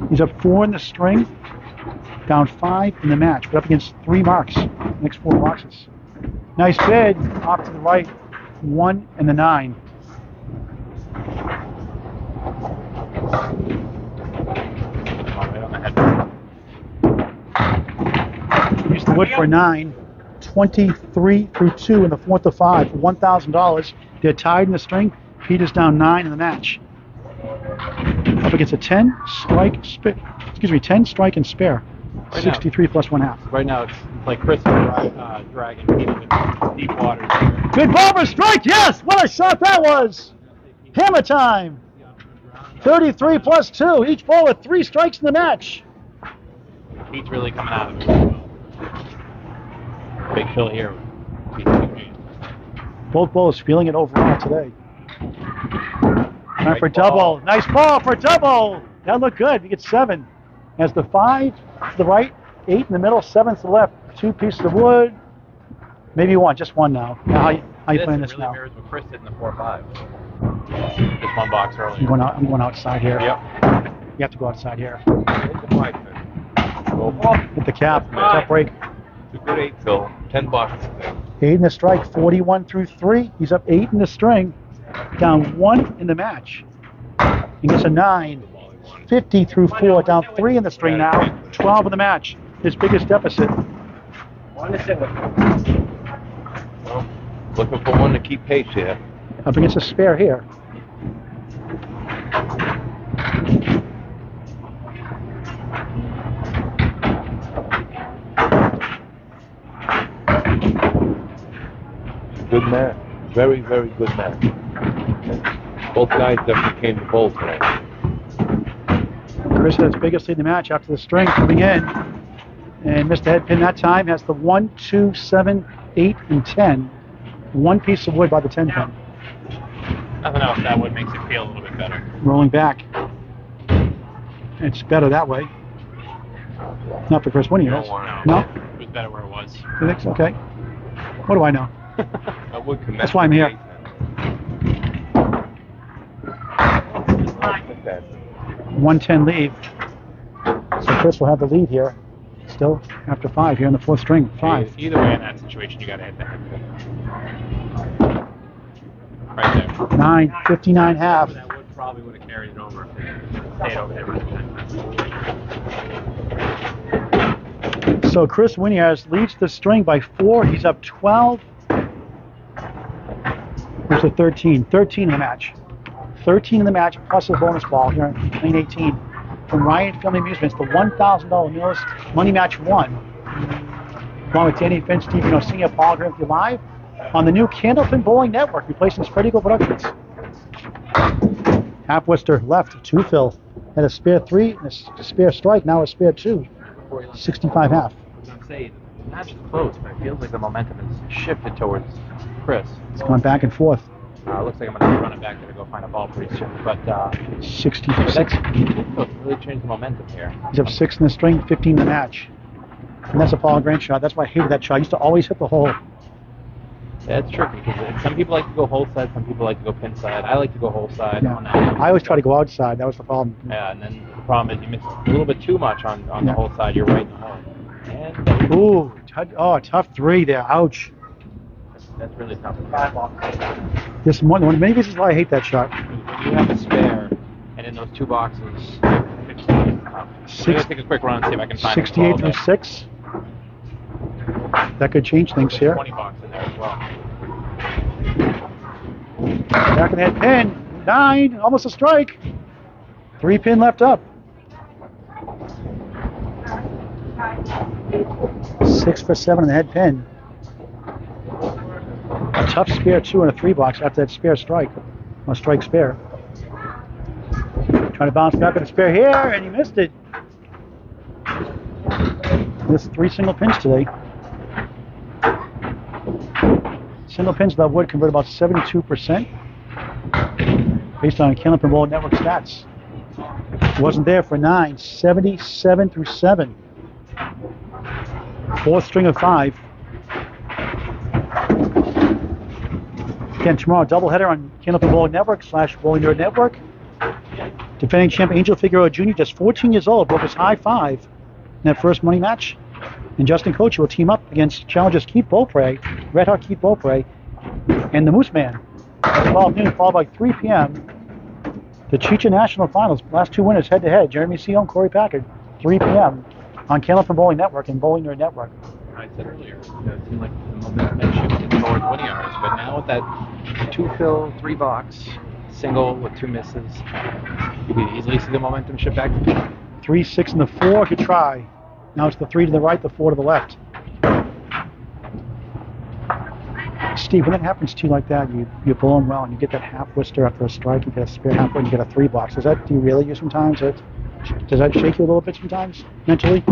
He's up 4 in the string, down 5 in the match, but up against 3 marks, next 4 boxes. Nice bid, off to the right, 1 and the 9. Right on the head. Use the wood for 9. 23 through 2 in the 4th of 5 for $1,000. They're tied in the string. Peter's down 9 in the match. Up against a 10 strike, 10 strike and spare. Right 63 plus 1/2. Right now, it's like Kris dragging Peter with deep waters here. Good ball for strike. Yes, what a shot that was. Hammer time. 33 plus 2. Each ball with 3 strikes in the match. Pete's really coming out of it. Big fill here. Both bowlers feeling it overall today. Time Nice for ball. double. Nice ball for double. That looked good. He gets 7. Has the 5 to the right, 8 in the middle, 7 to the left. 2 pieces of wood. Maybe 1, just 1 now. Now how you playing this really now? mirrors what Kris did in the 4-5. Just 1 box earlier. You went outside here. Yep. You have to go outside here. It's a 5 pin. Hit the cap. Top break. It's a good 8 fill. 10 bucks. 8 in the strike, 41 through 3. He's up 8 in the string, down 1 in the match. He gets a 9, 50 through 4, down 3 in the string now, 12 in the match. His biggest deficit. Well, looking for one to keep pace here. Up against a spare here. Good match. Very, very good match. Both guys definitely came to bowl tonight. Kris has his biggest lead in the match after the string coming in. And missed the head pin that time. Has the 1, 2, 7, 8, and 10. 1 piece of wood by the 10 pin. Nothing else that would makes it feel a little bit better. Rolling back. It's better that way. Not for Kris Winiarz. No? It was better where it was. You think so? Okay. What do I know? I would commend That's why I'm here. the 110 lead. So Kris will have the lead here. Still after 5 here in the 4th string. 5. Either way in that situation, you got to hit the head pin. Right there. 9, 59 half. That would probably would have carried it over if it stayed over there. So Kris Winiarz leads the string by 4. He's up 12. Here's the 13. 13 in the match. 13 in the match plus a bonus ball here in lane 18 from Ryan Family Amusements. The $1,000 Millis Money Match 1. Along with Danny Finch, Stephen Osinga, Paul Griffith live on the new Candlepin Bowling Network, replacing Spread Eagle Productions. Half Worcester left, 2 fill. Had a spare 3 and a spare strike, now a spare 2. 65 half. I'm saying, the match is close, but it feels like the momentum has shifted towards Kris. It's going back and forth. Looks like I'm going to run it back there to go find a ball pretty soon. But 66. really changed the momentum here. He's up 6 in the string, 15 in the match. And that's a Paul Grant shot. That's why I hated that shot. I used to always hit the hole. Yeah, it's tricky because some people like to go hole side, some people like to go pin side. I like to go hole side. Yeah. On that. I always try to go outside. That was the problem. Yeah, and then the problem is you miss a little bit too much on the hole side. You're right in the hole. And Ooh, a tough 3 there. Ouch. that's really tough. This one of many reasons why I hate that shot. When you have a spare, and in those 2 boxes, I'm going to take a quick run and see if I can find 68 through 6. That could change things There's here. 20 box in there as well. Back in the head pin. 9, almost a strike. 3 pin left up. 6 for 7 in the head pin. A tough spare 2 in a 3 box after that spare strike. A strike spare. Trying to bounce back with a spare here, and he missed it. Missed 3 single pins today. Single pins that would convert about 72% based on Candlepin Bowling Network stats. Wasn't there for 9. 77 through 7. 4th string of 5. Again, tomorrow, doubleheader on Candlepin Bowling Network / Bowling Nerd Network. Defending champ Angel Figueroa Jr., just 14 years old, broke his high 5 in that first money match. And Justin Kochi will team up against challengers Keith Beaupre, Red Hot Keith Beaupre, and the Moose Man. At 12 noon, followed by 3 p.m. The Chicha National Finals. Last 2 winners head-to-head. Jeremy Seon and Corey Packard. 3 p.m. on Candlepin Bowling Network and Bowling Nerd Network. I said earlier, it seemed like the momentum had shifted towards Winiarz, but now with that 2 fill, 3 box, single with 2 misses, you could easily see the momentum shift back to 3, 6, and the 4 could try. Now it's the 3 to the right, the 4 to the left. Steve, when that happens to you like that, you bowl them well, and you get that half Worcester after a strike, you get a spare half, and you get a 3 box. Does that derail you sometimes? Does that shake you a little bit sometimes, mentally?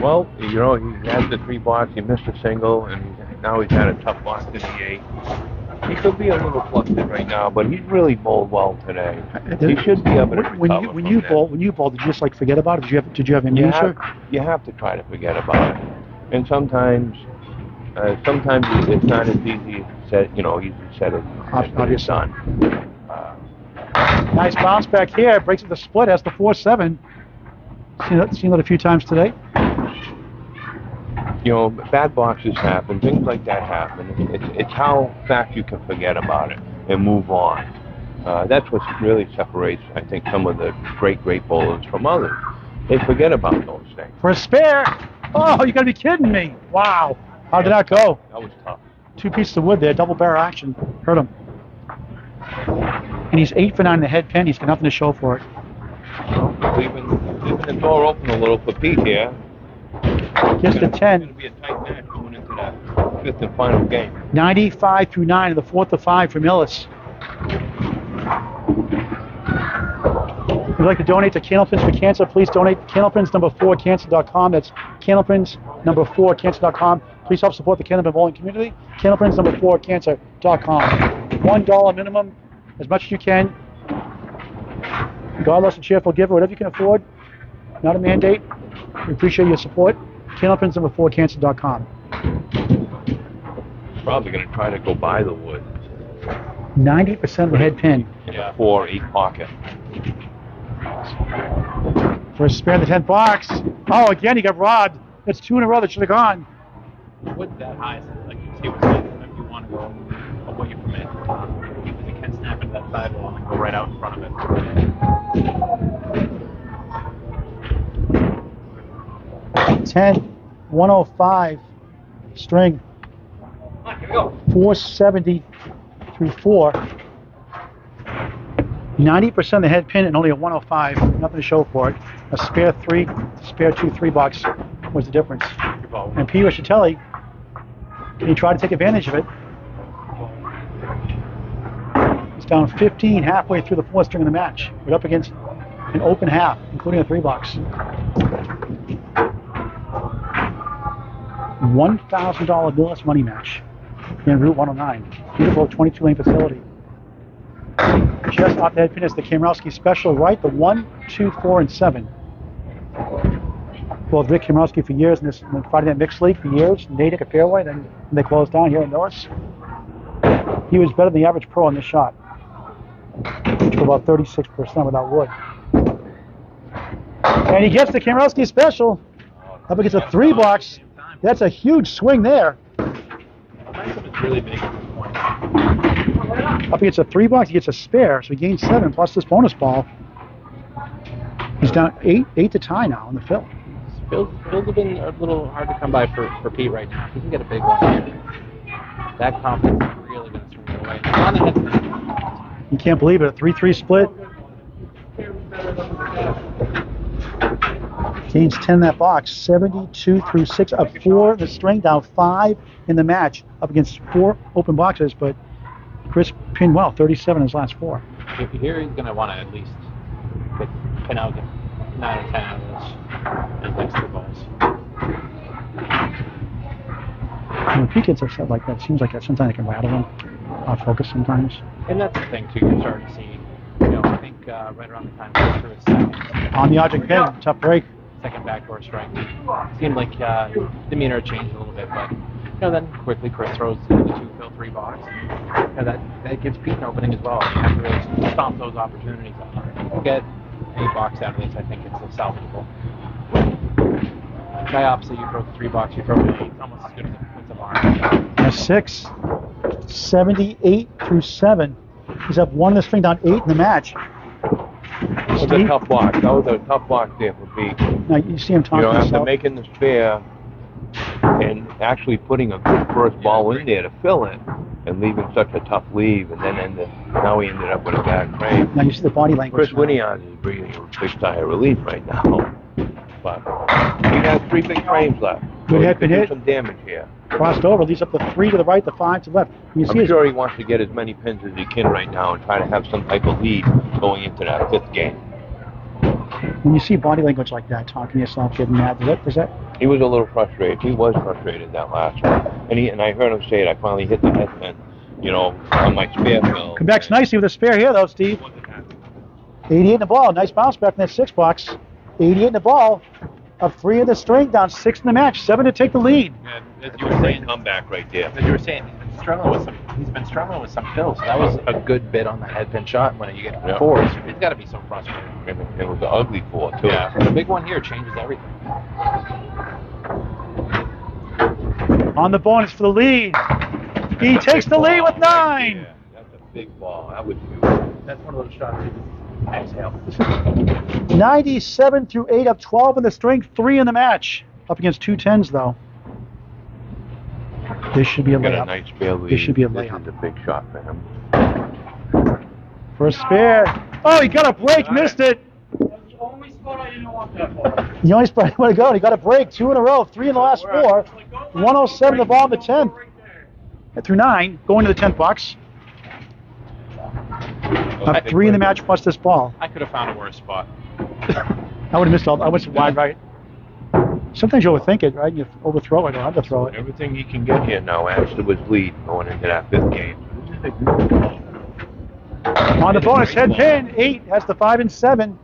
Well, you know, he had the 3 box, he missed a single, and now he's had a tough box in the 8. He could be a little flustered right now, but he's really bowled well today. He should be able to recover when you bowl, did you just like forget about it? Did you have amnesia? You have to try to forget about it, and sometimes it's not as easy said. You know, easy said as it's done. Nice bounce back here. Breaks it the split. Has the 4-7. Seen that a few times today. You know, bad boxes happen, things like that happen. It's how fast you can forget about it and move on. That's what really separates, I think, some of the great bowlers from others. They forget about those things. For a spare. Oh, you gotta be kidding me. Wow. How did that go? That was tough. 2 pieces of wood there, double barrel action. Hurt him. And he's 8 for 9 in the head pin. He's got nothing to show for it. Leaving the door open a little for Pete here. Gets to 10. It's going to be a tight match going into that 5th and final game. 95 through 9 in the 4th of 5 for Millis. If you'd like to donate to Candlepins for Cancer, please donate Candlepins #4cancer.com. That's Candlepins #4cancer.com. Please help support the Candlepin bowling community. Candlepins #4cancer.com. $1 minimum, as much as you can. God bless a cheerful giver, whatever you can afford. Not a mandate. We appreciate your support. Candlepins #4cancer.com. Probably going to try to go buy the wood. 90% of the head pin. In a 4-8 pocket. For a spare in the 10th box. Oh, again, he got robbed. That's 2 in a row that should have gone. With that high, like you see, if you want to go away from it, you can snap into that sidewall and go right out in front of it. 10. 105 string. 470 through 4. 90% of the head pin and only a 105. Nothing to show for it. A spare 3, spare 2 3-bucks was the difference. And P. Rischitelli, he tried to take advantage of it. He's down 15 halfway through the 4th string of the match. We're up against an open half, including a 3-bucks. $1,000 Millis money match in Route 109. Beautiful 22-lane facility. Just off the head pin is the Kamrowski special, right? The 1, 2, 4, and 7. Well, Rick Kamrowski for years in this Friday Night Mixed League for years. Natick at fairway, then they closed down here in Norris. He was better than the average pro on this shot. To about 36% without wood. And he gets the Kamrowski special up against a 3-box. That's a huge swing there. Really big. Up against a 3-box, he gets a spare, so he gains 7 plus this bonus ball. He's down 8 to tie now in the fill. Phil's have been a little hard to come by for Pete right now. He can get a big one here. That confidence is really going to swing it away. On the head. You can't believe it, a 3-3 split. Gains 10 in that box, 72 through 6, up 4 in the string, down 5 in the match, up against 4 open boxes, but Kris pinned well, 37 in his last 4. If you hear, he's going to want to at least pin out 9 or 10 out of those and next 2 balls. When Pete gets upset like that, it seems like that sometimes it can rattle him, off focus sometimes. And that's the thing, too, you're starting to see, I think right around the time Kris threw his second. On the object pin, tough break. Second backdoor strike. Seemed like demeanor changed a little bit, but then quickly Kris throws the 2 fill 3 box. That gives Pete an opening as well. You have to really stomp those opportunities out. If you can get any box out of this, I think it's salvageable. Guy opposite, you throw the 3 box, you throw the 8. It's almost as good as a barn. A 6, 78 through 7. He's up 1 in the string, down 8 in the match. That was a tough box. That was a tough box there for Pete. Now you see him talking After himself. making the spare and actually putting a good first ball in there to fill it and leaving such a tough leave, and then now he ended up with a bad frame. Now you see the body language. Chris Winiarz is breathing a big sigh of relief right now. But he has 3 big frames left. Good So hit, he good could do hit. some damage here. Crossed over, leaves up the 3 to the right, the 5 to the left. You see I'm his, sure he wants to get as many pins as he can right now and try to have some type of lead going into that 5th game. when you see body language like that, talking to yourself, getting mad, does that? He was a little frustrated. He was frustrated that last one. And I heard him say it. I finally hit the head pin, on my spare fill. Come back nicely with a spare here, though, Steve. 88 in the ball. Nice bounce back in that 6 box. 88 in the ball. Up 3 in the string, down 6 in the match. 7 to take the lead. And as you were saying, Comeback right there. as you were saying, he's been struggling with some fills. So that was a good bit on the head pin shot. When you get 4s, it's got to be so frustrating. It was an ugly 4 too. Yeah, the big one here changes everything. On the bonus for the lead. He takes the lead with 9. Yeah, that's a big ball. That was huge. That's one of those shots you just exhale. 97 through 8, up 12 in the string, 3 in the match. Up against 2 10s, though. This should be a Got a layup. nice spare lead. This should be a This layup. is a big shot for him. For a spare. Oh, he got a break, missed it. That's the only spot I didn't want that ball. The only spot he wanted to go. He got a break, 2 in a row, 3 in the last 4. 107 the ball in the 10th. Through 9, going to the 10th box. Up 3 in the match plus this ball. I could have found a worse spot. I would have missed all. I went wide right. Sometimes you overthink it, right? You overthrow it or underthrow it. Everything he can get here now adds to his lead going into that 5th game. On the bonus, head pin, 8 has the 5 and 7.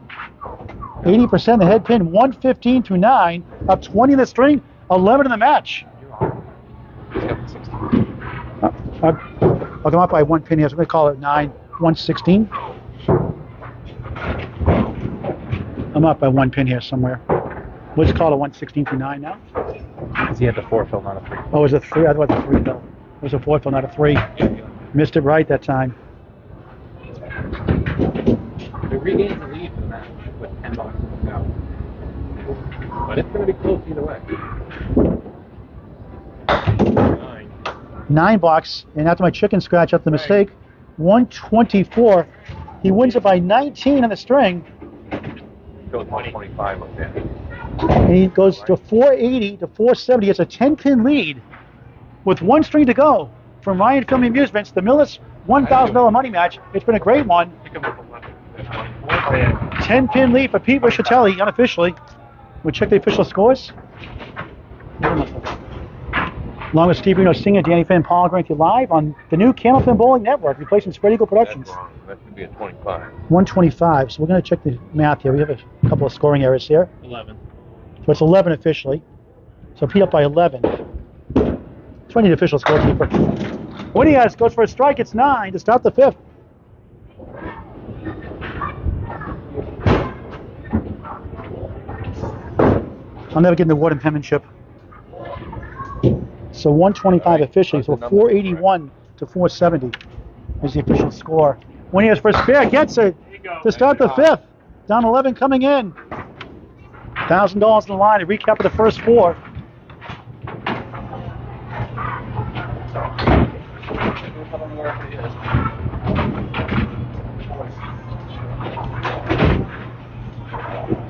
80% the head pin, 115 through 9. Up 20 in the string, 11 in the match. He's got the 16. I'll come up by 1 pin here, so I'm going to call it 9, 116. I'm up by 1 pin here somewhere. We'll just call it 116 through 9 now. Because he had the 4 fill, not a 3. Oh, it was a 3? I thought it was a 3 fill. It was a 4 fill, not a 3. Missed it right that time. He regains the lead for the match with 10 boxes to go. But it's going to be close either way. Nine box, and after my chicken scratch up the mistake, 124. He wins it by 19 on the string. Shows 125 up there. And he goes to 480 to 470. It's a 10-pin lead with one string to go from Ryan Film Amusements, the Millis $1,000 money match. It's been a great one. 10-pin lead for Pete Rischitelli, unofficially. We'll check the official scores. Along with Steve Renaud singing, Danny Finn, Paul going to live on the new Candlepin Bowling Network, replacing Spread Eagle Productions. That's wrong. That should be a 25. 125. So we're going to check the math here. We have a couple of scoring errors here. 11. So it's 11 officially. So Pete up by 11. 20 the official scorekeeper. Winiarz goes for a strike. It's 9 to start the 5th. I'll never get in the award and penmanship. So 125 officially. So 481 to 470 is the official score. Winiarz for a spare gets it to start the 5th. Down 11 coming in. $1,000 on the line. A recap of the first 4.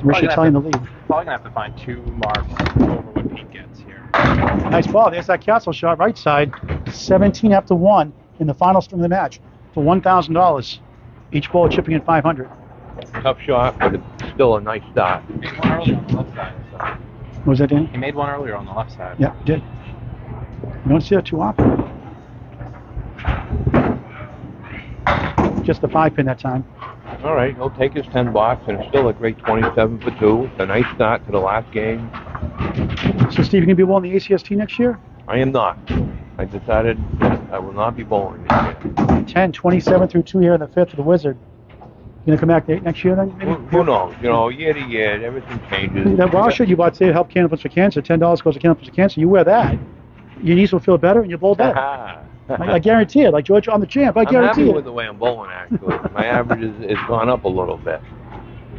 Rischitelli in the lead. Probably gonna have to find 2 marks over what Pete gets here. Nice ball. There's that castle shot right side. 17 after 1 in the final string of the match for $1,000. Each ball chipping in 500. Tough shot, but it's still a nice start. He made one earlier on the left side. So. What was that, Danny? He made one earlier on the left side. Yeah, he did. You don't see that too often. Just the 5-pin that time. All right, he'll take his 10 bucks, and it's still a great 27 for 2. It's a nice start to the last game. So, Steve, you going to be bowling the ACST next year? I am not. I decided that I will not be bowling this year. 10, 27 through 2 here in the 5th for the Wizard. You going to come back next year then? Maybe? Who knows? You know, year to year, everything changes. That bra shirt you bought today to help Candlepins for Cancer, $10 goes to Candlepins for Cancer. You wear that, your knees will feel better and you'll bowl better. I guarantee it. Like George on the champ, I I'm guarantee happy it. with the way I'm bowling, actually. My average is gone up a little bit.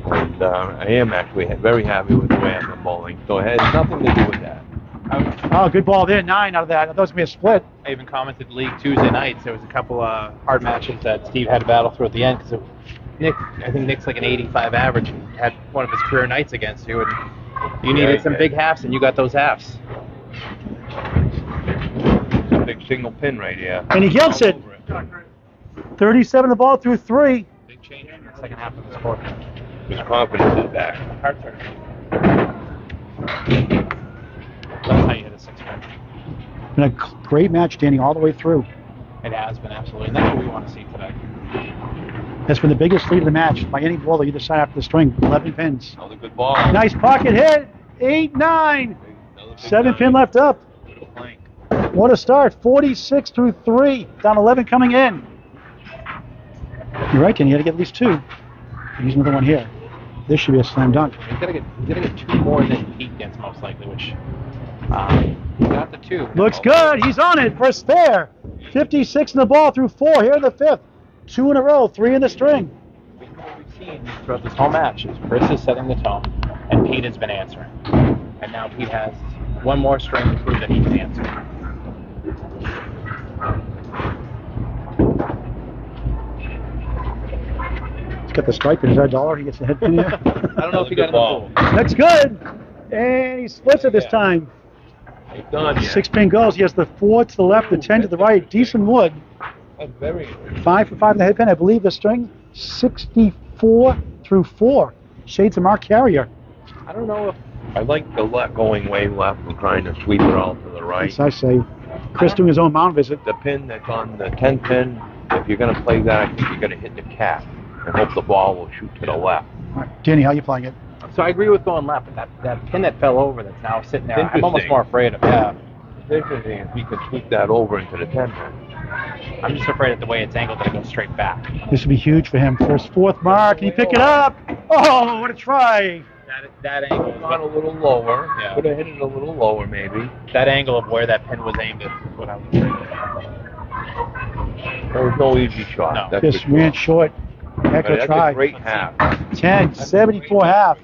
And I am actually very happy with the way I've been bowling. So it has nothing to do with that. Oh, good ball there. 9 out of that. I thought it was going to be a split. I even commented League Tuesday nights. There was a couple of hard matches that Steve had to battle through at the end because I think Nick's like an 85 average and had one of his career nights against you, and you needed some big halves, and you got those halves. It's a big single pin right here. And he gets it. 37 the ball through 3. Big change in the second half of the score. His confidence is back. Hard turn. That's how you hit a 6-pin. Been a great match, Danny, all the way through. It has been, absolutely. And that's what we want to see today. That's been the biggest lead of the match by any bowler either side after the string. 11 pins. Another good ball. Nice pocket hit. 8, 9. 7 pin left up. What a start. 46 through 3. Down 11 coming in. You're right, Danny. You got to get at least 2. Use another one here. This should be a slam dunk. He's gonna get 2 more than Pete gets most likely, which he got the 2. Looks good. He's on it for a spare. 56 in the ball through 4 here in the 5th. 2 in a row, 3 in the string. What we've seen throughout this whole match is Kris is setting the tone, and Pete has been answering. And now Pete has one more string to prove that he can answer. He's got the stripe in his $1. He gets the head pin here. I don't know if he got enough. That's good. And he splits it this time. He's done yet. 6 pin goes. He has the 4 to the left, the 10 to the right. Decent wood. That's very good. 5 for 5 in the head pin. I believe the string 64 through 4. Shades of Mark Carrier. I don't know if I like the going way left and trying to sweep it all to the right. As I say, Kris doing his own mound visit. The pin that's on the 10 pin, if you're going to play that, I think you're going to hit the cap and hope the ball will shoot to the left. All right, Danny, how you playing it? So I agree with going left, but that pin that fell over that's now sitting there, I'm almost Interesting. more afraid of. Yeah. It's interesting if we could sweep that over into the 10 pin. I'm just afraid of the way it's angled that it goes straight back. This would be huge for him. First, 4th mark. Can he pick it up? Oh, what a try. That angle Gone a little lower. Yeah. Could have hit it a little lower, maybe. that angle of where that pin was aimed at is what I was afraid of. There was no easy shot. No. That's Just for sure. ran short. Heck of a That's try. a great half. 10, 74 half.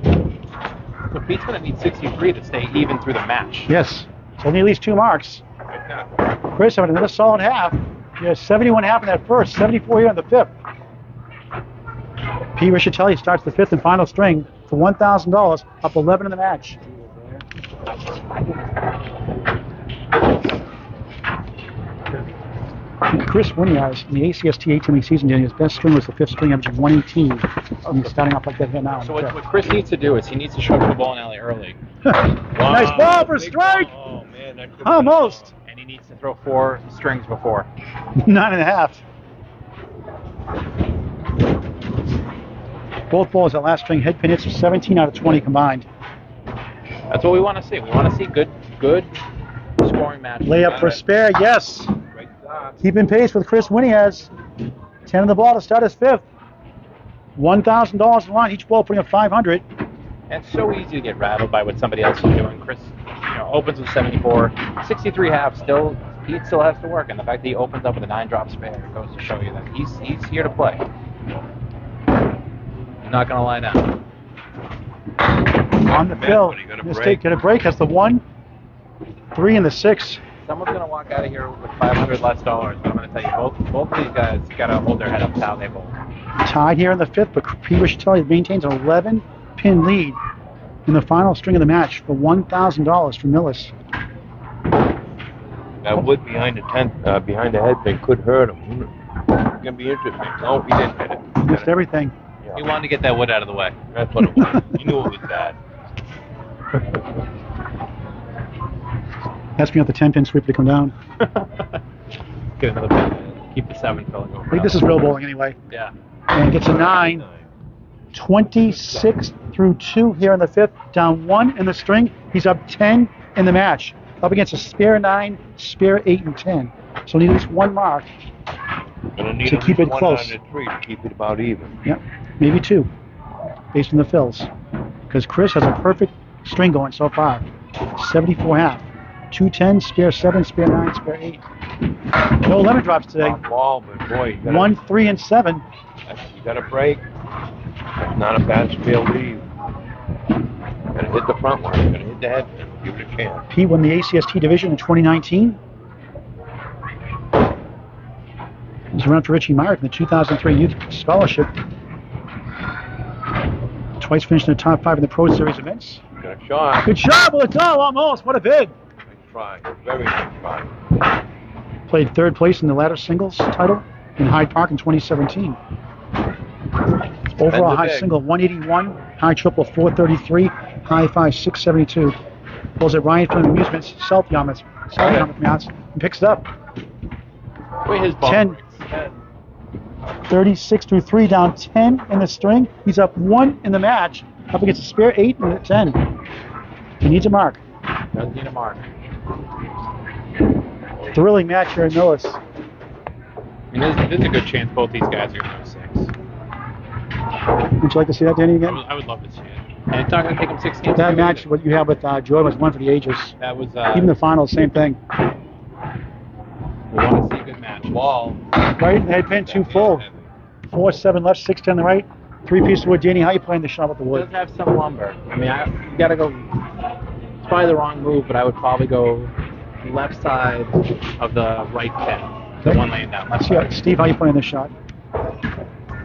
So Pete Pete's going to need 63 to stay even through the match. Yes. So only at least 2 marks. Right now. Kris having another solid half. He has 71.5 in that first, 74 here in the 5th. P. Rischitelli starts the 5th and final string for $1,000, up 11 in the match. Chris Winiarz in the ACST 18-week season, his best string was the 5th string, averaging 118. And he's starting off like that here now. So what Chris needs to do is he needs to shove the ball in alley early. Nice ball for a strike! Oh, man, that could've Almost. And he needs to throw 4 strings before. 9.5. Both balls at last string head pin hits, 17 out of 20 combined. That's what we want to see. We want to see good scoring matches. Layup for spare, yes. been right start. Keeping pace with Chris Winiarz. 10 on the ball to start his 5th. $1,000 in line, each ball putting up 500. And it's so easy to get rattled by what somebody else is doing. Chris, opens with 74, 63 half. Still, Pete still has to work, and the fact that he opens up with a 9-drop spare goes to show you that he's here to play. I'm not gonna lie now. On the fill, mistake, get a break. Has the 1, 3, and the 6. Someone's gonna walk out of here with $500 less. But I'm gonna tell you, both of these guys gotta hold their head up to how they bowl. Tied here in the 5th, but P. Rischitelli maintains an 11-pin lead in the final string of the match for $1,000 for Millis. That wood behind the head pin could hurt him. It's gonna be interesting. No, he didn't hit it. Missed everything. Yeah. He wanted to get that wood out of the way. That's what it was. He knew it was bad. That's me off the 10-pin sweep to come down. Get another pin. Keep the 7 filling over. I think this is real bowling anyway. Yeah. And gets a 9. 26 through 2 here in the 5th. Down 1 in the string. He's up 10 in the match. Up against a spare 9, spare 8, and 10. So need at least 1 mark Gonna need to keep it close. 103 to keep it about even. Yep, maybe 2, based on the fills. Because Kris has a perfect string going so far. 74 half. 2 10, spare 7, spare 9, spare 8. No lemon drops today. Top ball, but boy, you gotta, 1, 3, and 7. You got to break. That's not a bad spare lead. Got to hit the front one. Got to hit the head. Give it a chance. Pete won the ACST division in 2019. He's around for Richie Myrick in the 2003 Youth Scholarship. Twice finished in the top 5 in the Pro Series events. Got a shot. Good shot, well, it's all almost. What a bid. Nice try. Very nice try. Played 3rd place in the ladder singles title in Hyde Park in 2017. Overall high single 181, high triple 433, high 5 672. Pulls at Ryan from Amusements, South Yarmouth, and picks it up. Wait, his ball 10, 36 through 3, down 10 in the string. He's up 1 in the match, up against a spare 8 and a 10. He needs a mark. Does need a mark. Thrilling match here in Millis. I mean, there's a good chance both these guys are going to go 6. Would you like to see that, Danny, again? I would love to see it. And it's not going to take him 16. That match, what you have with Jordan, was one for the ages. That was Even the finals, same thing. We want to see a good match. Ball. Right, head pin 2 full. 4, 7 left, 6, 10 on the right. 3 pieces of wood. Danny, how are you playing the shot with the It wood? does have some lumber. I mean, you got to go. It's probably the wrong move, but I would probably go left side of the right pin. The one laying down. Left side. Steve, how are you playing this shot?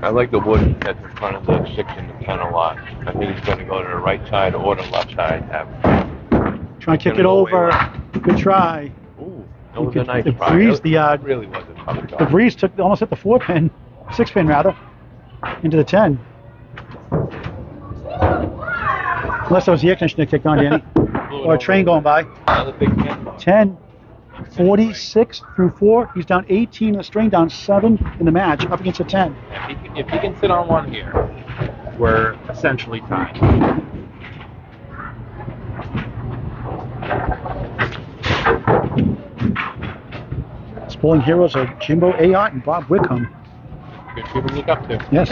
I like the wood that's in front of the 6 and the 10 a lot. I think he's going to go to the right side or the left side. Try to kick it over. Good try. Ooh, that was a nice The try. breeze, That really was a tough shot. the breeze almost hit the 4-pin, 6-pin rather, into the 10. Unless that was the air conditioner that kicked on, Danny. Or a train going by. Another big 10. 10, 46 through 4. He's down 18 in the string, down 7 in the match, up against a 10. If he can sit on one here, we're essentially tied. His bowling heroes are Jimbo Ayotte and Bob Wickham. Good people to look up to. Yes.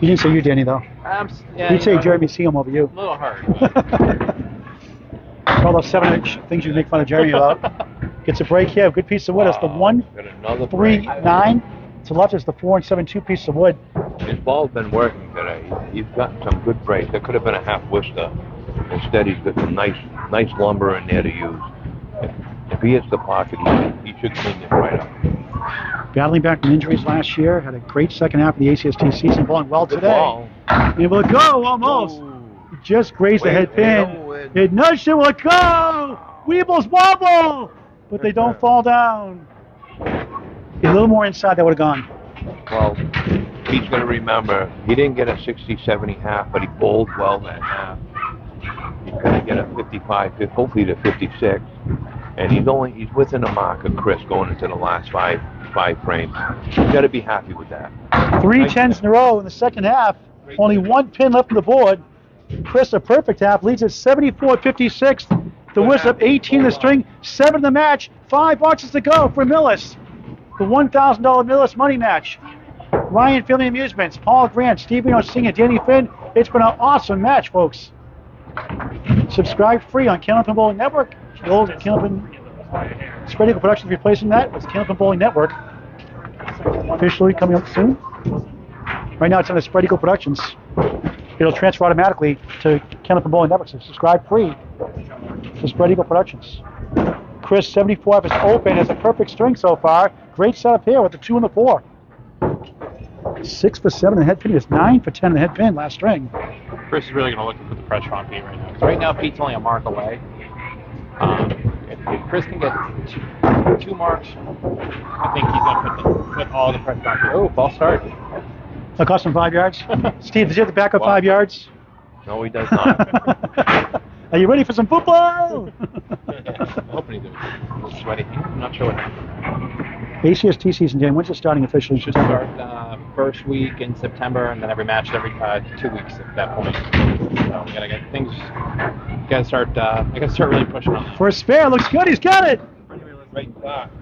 He didn't say you, Danny, though. He'd say Jeremy Seaholm over you. A little hard. But All those 7 things you make fun of Jeremy about. Gets a break here. Good piece of wood. It's the 1, Got another 3, break. 9. To the left is the 4 and 7 two pieces of wood. His ball's been working today. He's gotten some good breaks. There could have been a half Worcester. Instead, he's got some nice lumber in there to use. If he hits the pocket, he should clean it right up. Battling back from injuries last year, had a great second half of the ACST season, bowling well Good today. ball. Able to go almost. Just grazed the head pin. It nudged it, will it go? Weebles wobble! But they don't fall down. A little more inside, that would have gone. Well, he's going to remember, he didn't get a 60-70 half, but he bowled well that half. He's going to get a 55, hopefully to 56. And he's within the mark of Kris going into the last five frames. He's got to be happy with that. 3 10s in a row in the second half. Only 1 pin left on the board. Kris, a perfect half, leads at 74-56. The Wiz up 18 in the string, 7 in the match, 5 boxes to go for Millis. The $1,000 Millis money match. Ryan Finley Amusements, Paul Grant, Stephen Osinga, Danny Finn. It's been an awesome match, folks. Subscribe free on Candlepin Bowling Network. The old Candlepin Spread Eagle Productions replacing that with Candlepin Bowling Network. Officially coming up soon. Right now it's on the Spread Eagle Productions. It'll transfer automatically to Candlepin Bowling Network, so subscribe free to Spread Eagle Productions. Kris, 74 is open, has a perfect string so far. Great setup here with the 2 and the 4. 6 for 7 in the head pin. It's 9 for 10 in the head pin last string. Kris is really going to look to put the pressure on Pete right now. Because right now, Pete's only a mark away. If Kris can get 2 marks, I think he's going to put all the pressure on Pete. Oh, ball start. That cost him 5 yards. Steve, does he have to back up 5 yards? No, he does not. Are you ready for some football? I'm hoping he does. He's sweaty. I'm not sure what happened. ACST season, Dan, when's it starting officially? Should start first week in September, and then every match every 2 weeks at that point. So we gotta get things. Gotta start. I gotta start really pushing on that. For a spare, looks good. He's got it.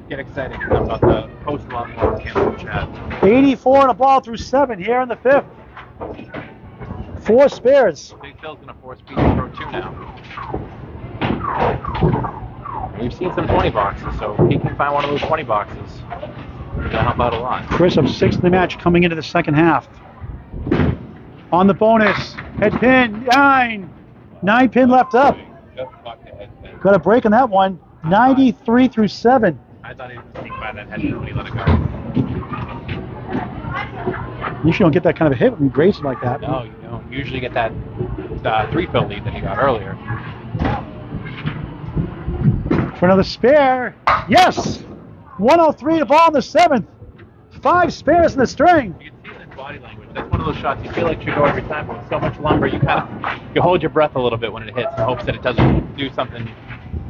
Get excited because I'm about to post a lot more on Candlepin chat. 84 and a ball through 7 here in the 5th. 4 spares. Big Phil's gonna force Pete to throw 2 now. We've seen some 20 boxes, so he can find one of those 20 boxes. That'll help out a lot. Kris up 6th in the match coming into the second half. On the bonus, head pin, 9. 9 pin left up. Got a break on that one. 93 through 7. I thought he was sneak by that head when he let it go. Usually don't get that kind of a hit when you graze it like that. No, you don't usually get that 3-fill lead that he got earlier. For another spare. Yes! 103 to ball in the 7th. 5 spares in the string. You can see it in his body language. That's one of those shots you feel like should go every time, but with so much lumber, you hold your breath a little bit when it hits in hopes that it doesn't do something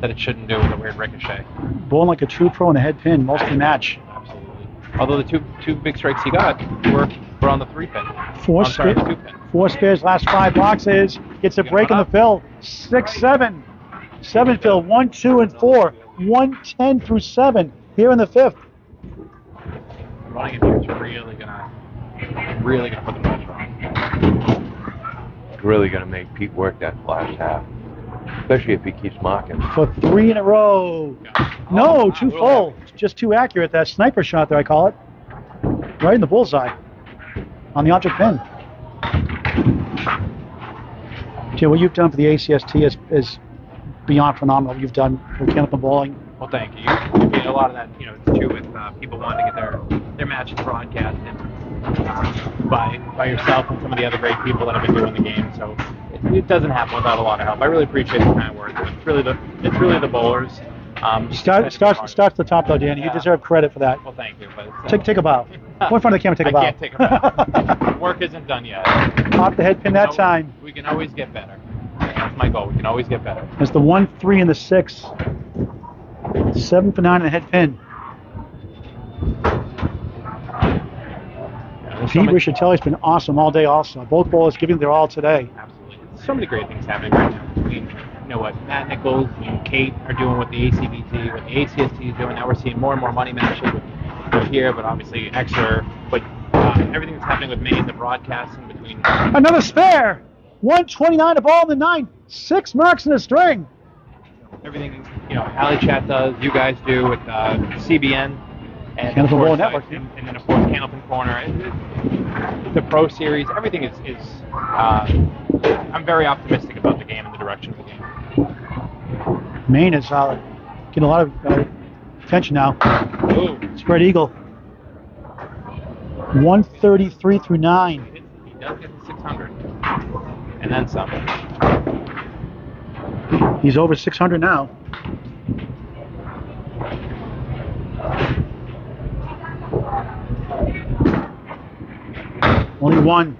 that it shouldn't do with a weird ricochet. Bowling like a true pro in a head pin most of the match. Absolutely. Although the two big strikes he got were on the 3-pin. 4 the 2-pin. 4 spares, last 5 boxes. Gets a break on the fill. 6, 7. 7 fill, 1, 2, and 4. 110 through 7 here in the 5th. Running in here is really gonna put the pressure on. It's really going to make Pete work that last half, especially if he keeps marking. For 3 in a row. No, too full. Just too accurate. That sniper shot there, I call it. Right in the bullseye. On the object pin. Jim, what you've done for the ACST is beyond phenomenal. You've done for Candlepin Bowling. Well, thank you. You get a lot of that, it's true with people wanting to get their matches broadcasted by yourself and some of the other great people that have been doing the game. So it doesn't happen without a lot of help. I really appreciate the kind work. It's really the bowlers. Starts at the top though, Danny. You deserve credit for that. Well, thank you. But take a bow. Go in front of the camera. Take a bow. I can't take a bow. Work isn't done yet. Pop the head pin that time. We can always get better. That's my goal. We can always get better. There's the 1, 3, and the 6. 7 for 9 in the head pin. Pete Rischitelli's been awesome all day also. Both bowlers giving their all today. Absolutely. There's so many great things happening right now. Between, what Matt Nichols and Kate are doing with the ACBT, what the ACST is doing. Now we're seeing more and more money matches with here, but obviously Exeter. But everything that's happening with Maine, the broadcasting between... Another spare! 129 to ball in the 9. 6 marks in the string. Everything, Alley Chat does, you guys do with CBN. And Candlepin of course, Bowling Network. and then of course Candlepin Corner, the Pro Series, everything is I'm very optimistic about the game and the direction of the game. Maine is getting a lot of attention now. Ooh. Spread Eagle. 133 through 9. He does get the 600. And then some. He's over 600 now. Only one.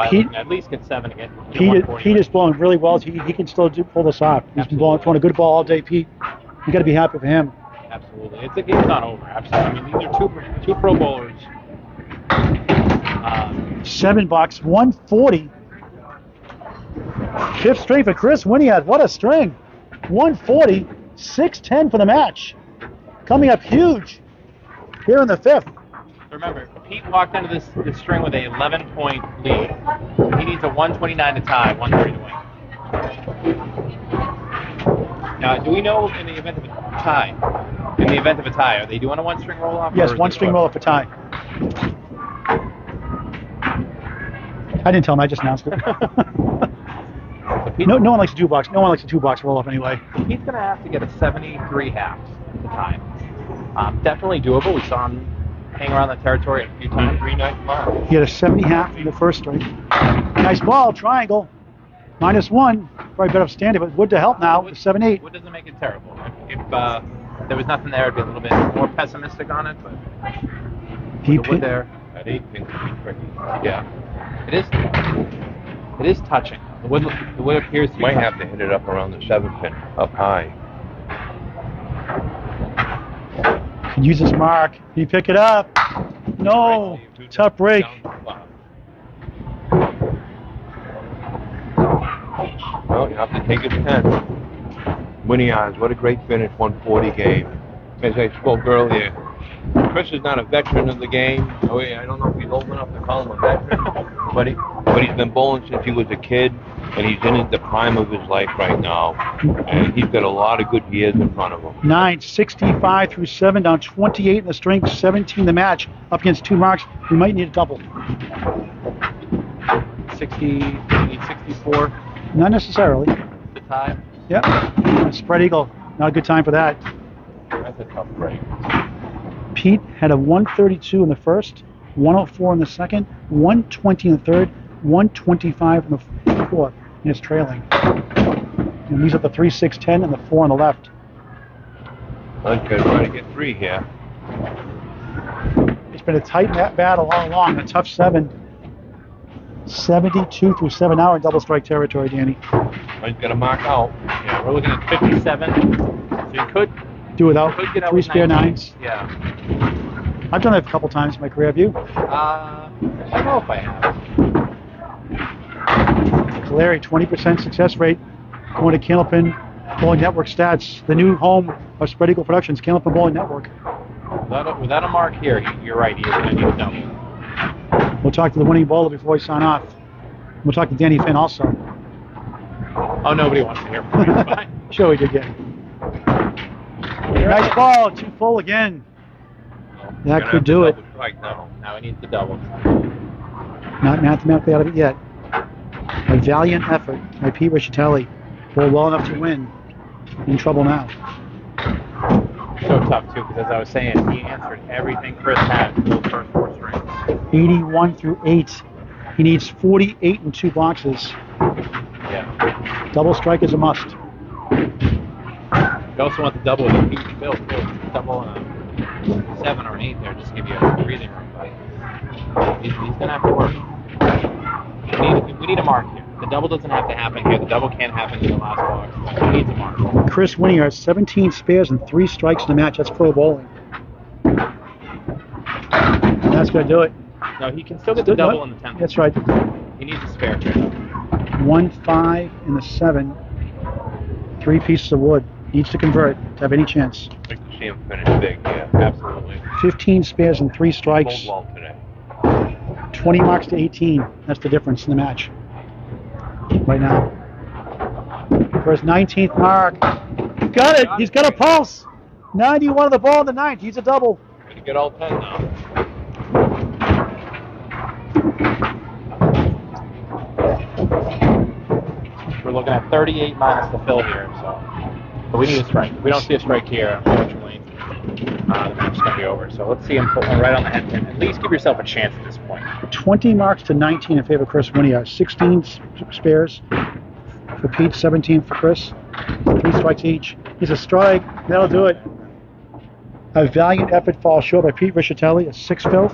Pete, at least get 7 again. Pete is blowing really well. He can still pull this off. He's been throwing a good ball all day, Pete. You got to be happy for him. Absolutely. It's not over. Absolutely. I mean, these are two pro bowlers. $7, 140. Fifth string for Kris Winiarz. What a string. 140, 610 for the match. Coming up huge here in the fifth. Remember, Pete walked into this string with a 11-point lead. He needs a 129 to tie, 130 to win. Now, do we know in the event of a tie? Are they doing a one-string roll-off? Yes, one-string roll-off for tie. I didn't tell him. I just announced it. No one likes a two-box. No one likes a two-box roll-off anyway. He's going to have to get a 73 half to tie. Definitely doable. We saw him hang around the territory a few times. Green night tomorrow. He had a 70 half in the first string. Nice ball, triangle. -1. Probably better standing, but Wood to help now with 7-8. Wood doesn't make it terrible. If there was nothing there, I'd be a little bit more pessimistic on it, but He Wood there. That 8 pin could be tricky. Yeah. It is touching. The wood appears to be Might touching. have to hit it up around the 7 pin, up high. Can use his mark. Can he pick it up? No. Tough break. Well, you have to take his 10. Winiarz, what a great finish, 140 game. As I spoke earlier, Kris is not a veteran of the game. I don't know if he's old enough to call him a veteran, but he's been bowling since he was a kid, and he's in the prime of his life right now. And he's got a lot of good years in front of him. 9, 65 through 7, down 28 in the string, 17 the match. Up against 2 marks, we might need a double. 64. Not necessarily. The tie. Yep. Spread Eagle. Not a good time for that. That's a tough break. Pete had a 132 in the first, 104 in the second, 120 in the third, 125 in the fourth, and is trailing. And these are the 3, 6, 10, and the 4 on the left. I'm going to try to get 3 here. It's been a tight battle all along, a tough 7. 72 through 7 hour double strike territory, Danny. He's got to mark out. Yeah, we're looking at 57. So you could Do without get out 3 with spare 19. 9s. Yeah. I've done that a couple times in my career. Have you? I don't know if I have. Larry, 20% success rate. Going to Candlepin Bowling Network stats. The new home of Spread Eagle Productions, Candlepin Bowling Network. Without a mark here, you're right. He is going to need a double. We'll talk to the winning bowler before we sign off. We'll talk to Danny Finn also. Oh, nobody wants to hear from me. It's fine. Sure we did get it. Nice ball, 2 full again. That could do it. Right now. Now he needs the double. Not mathematically out of it yet. A valiant effort by Pete Rischitelli. Bowled well enough to win. In trouble now. So tough, too, because as I was saying, he answered everything Kris had in those first 4 strings. 81 through 8. He needs 48 in 2 boxes. Yeah. Double strike is a must. You also want the double with a huge bill, too. Double and a 7 or an 8 there, just to give you a breathing room. But he's going to have to work. We need a mark here. The double doesn't have to happen here. The double can't happen in the last box. But he needs a mark. Kris Winiarz, 17 spares and 3 strikes in the match. That's pro bowling. That's going to do it. No, he can still get the double in the 10th. That's right. He needs a spare here. 1, 5 in the 7. 3 pieces of wood. Needs to convert to have any chance. I'd like to see him finish big, yeah. Absolutely. 15 spares and 3 strikes. Bowled well today. 20 marks to 18. That's the difference in the match. Right now. For his 19th mark. Got it. He's got a pulse. 91 of the ball in the ninth. He's a double. Gonna get all 10 now. We're looking at 38 minus the fill here, but we need a strike. If we don't see a strike here, unfortunately, the match is going to be over. So let's see him put one right on the head pin. At least give yourself a chance at this point. 20 marks to 19 in favor of Kris Winiarz. 16 spares for Pete, 17 for Kris. 3 strikes each. He's a strike. That'll do it. A valiant effort falls short by Pete Rischitelli, a 6 fill.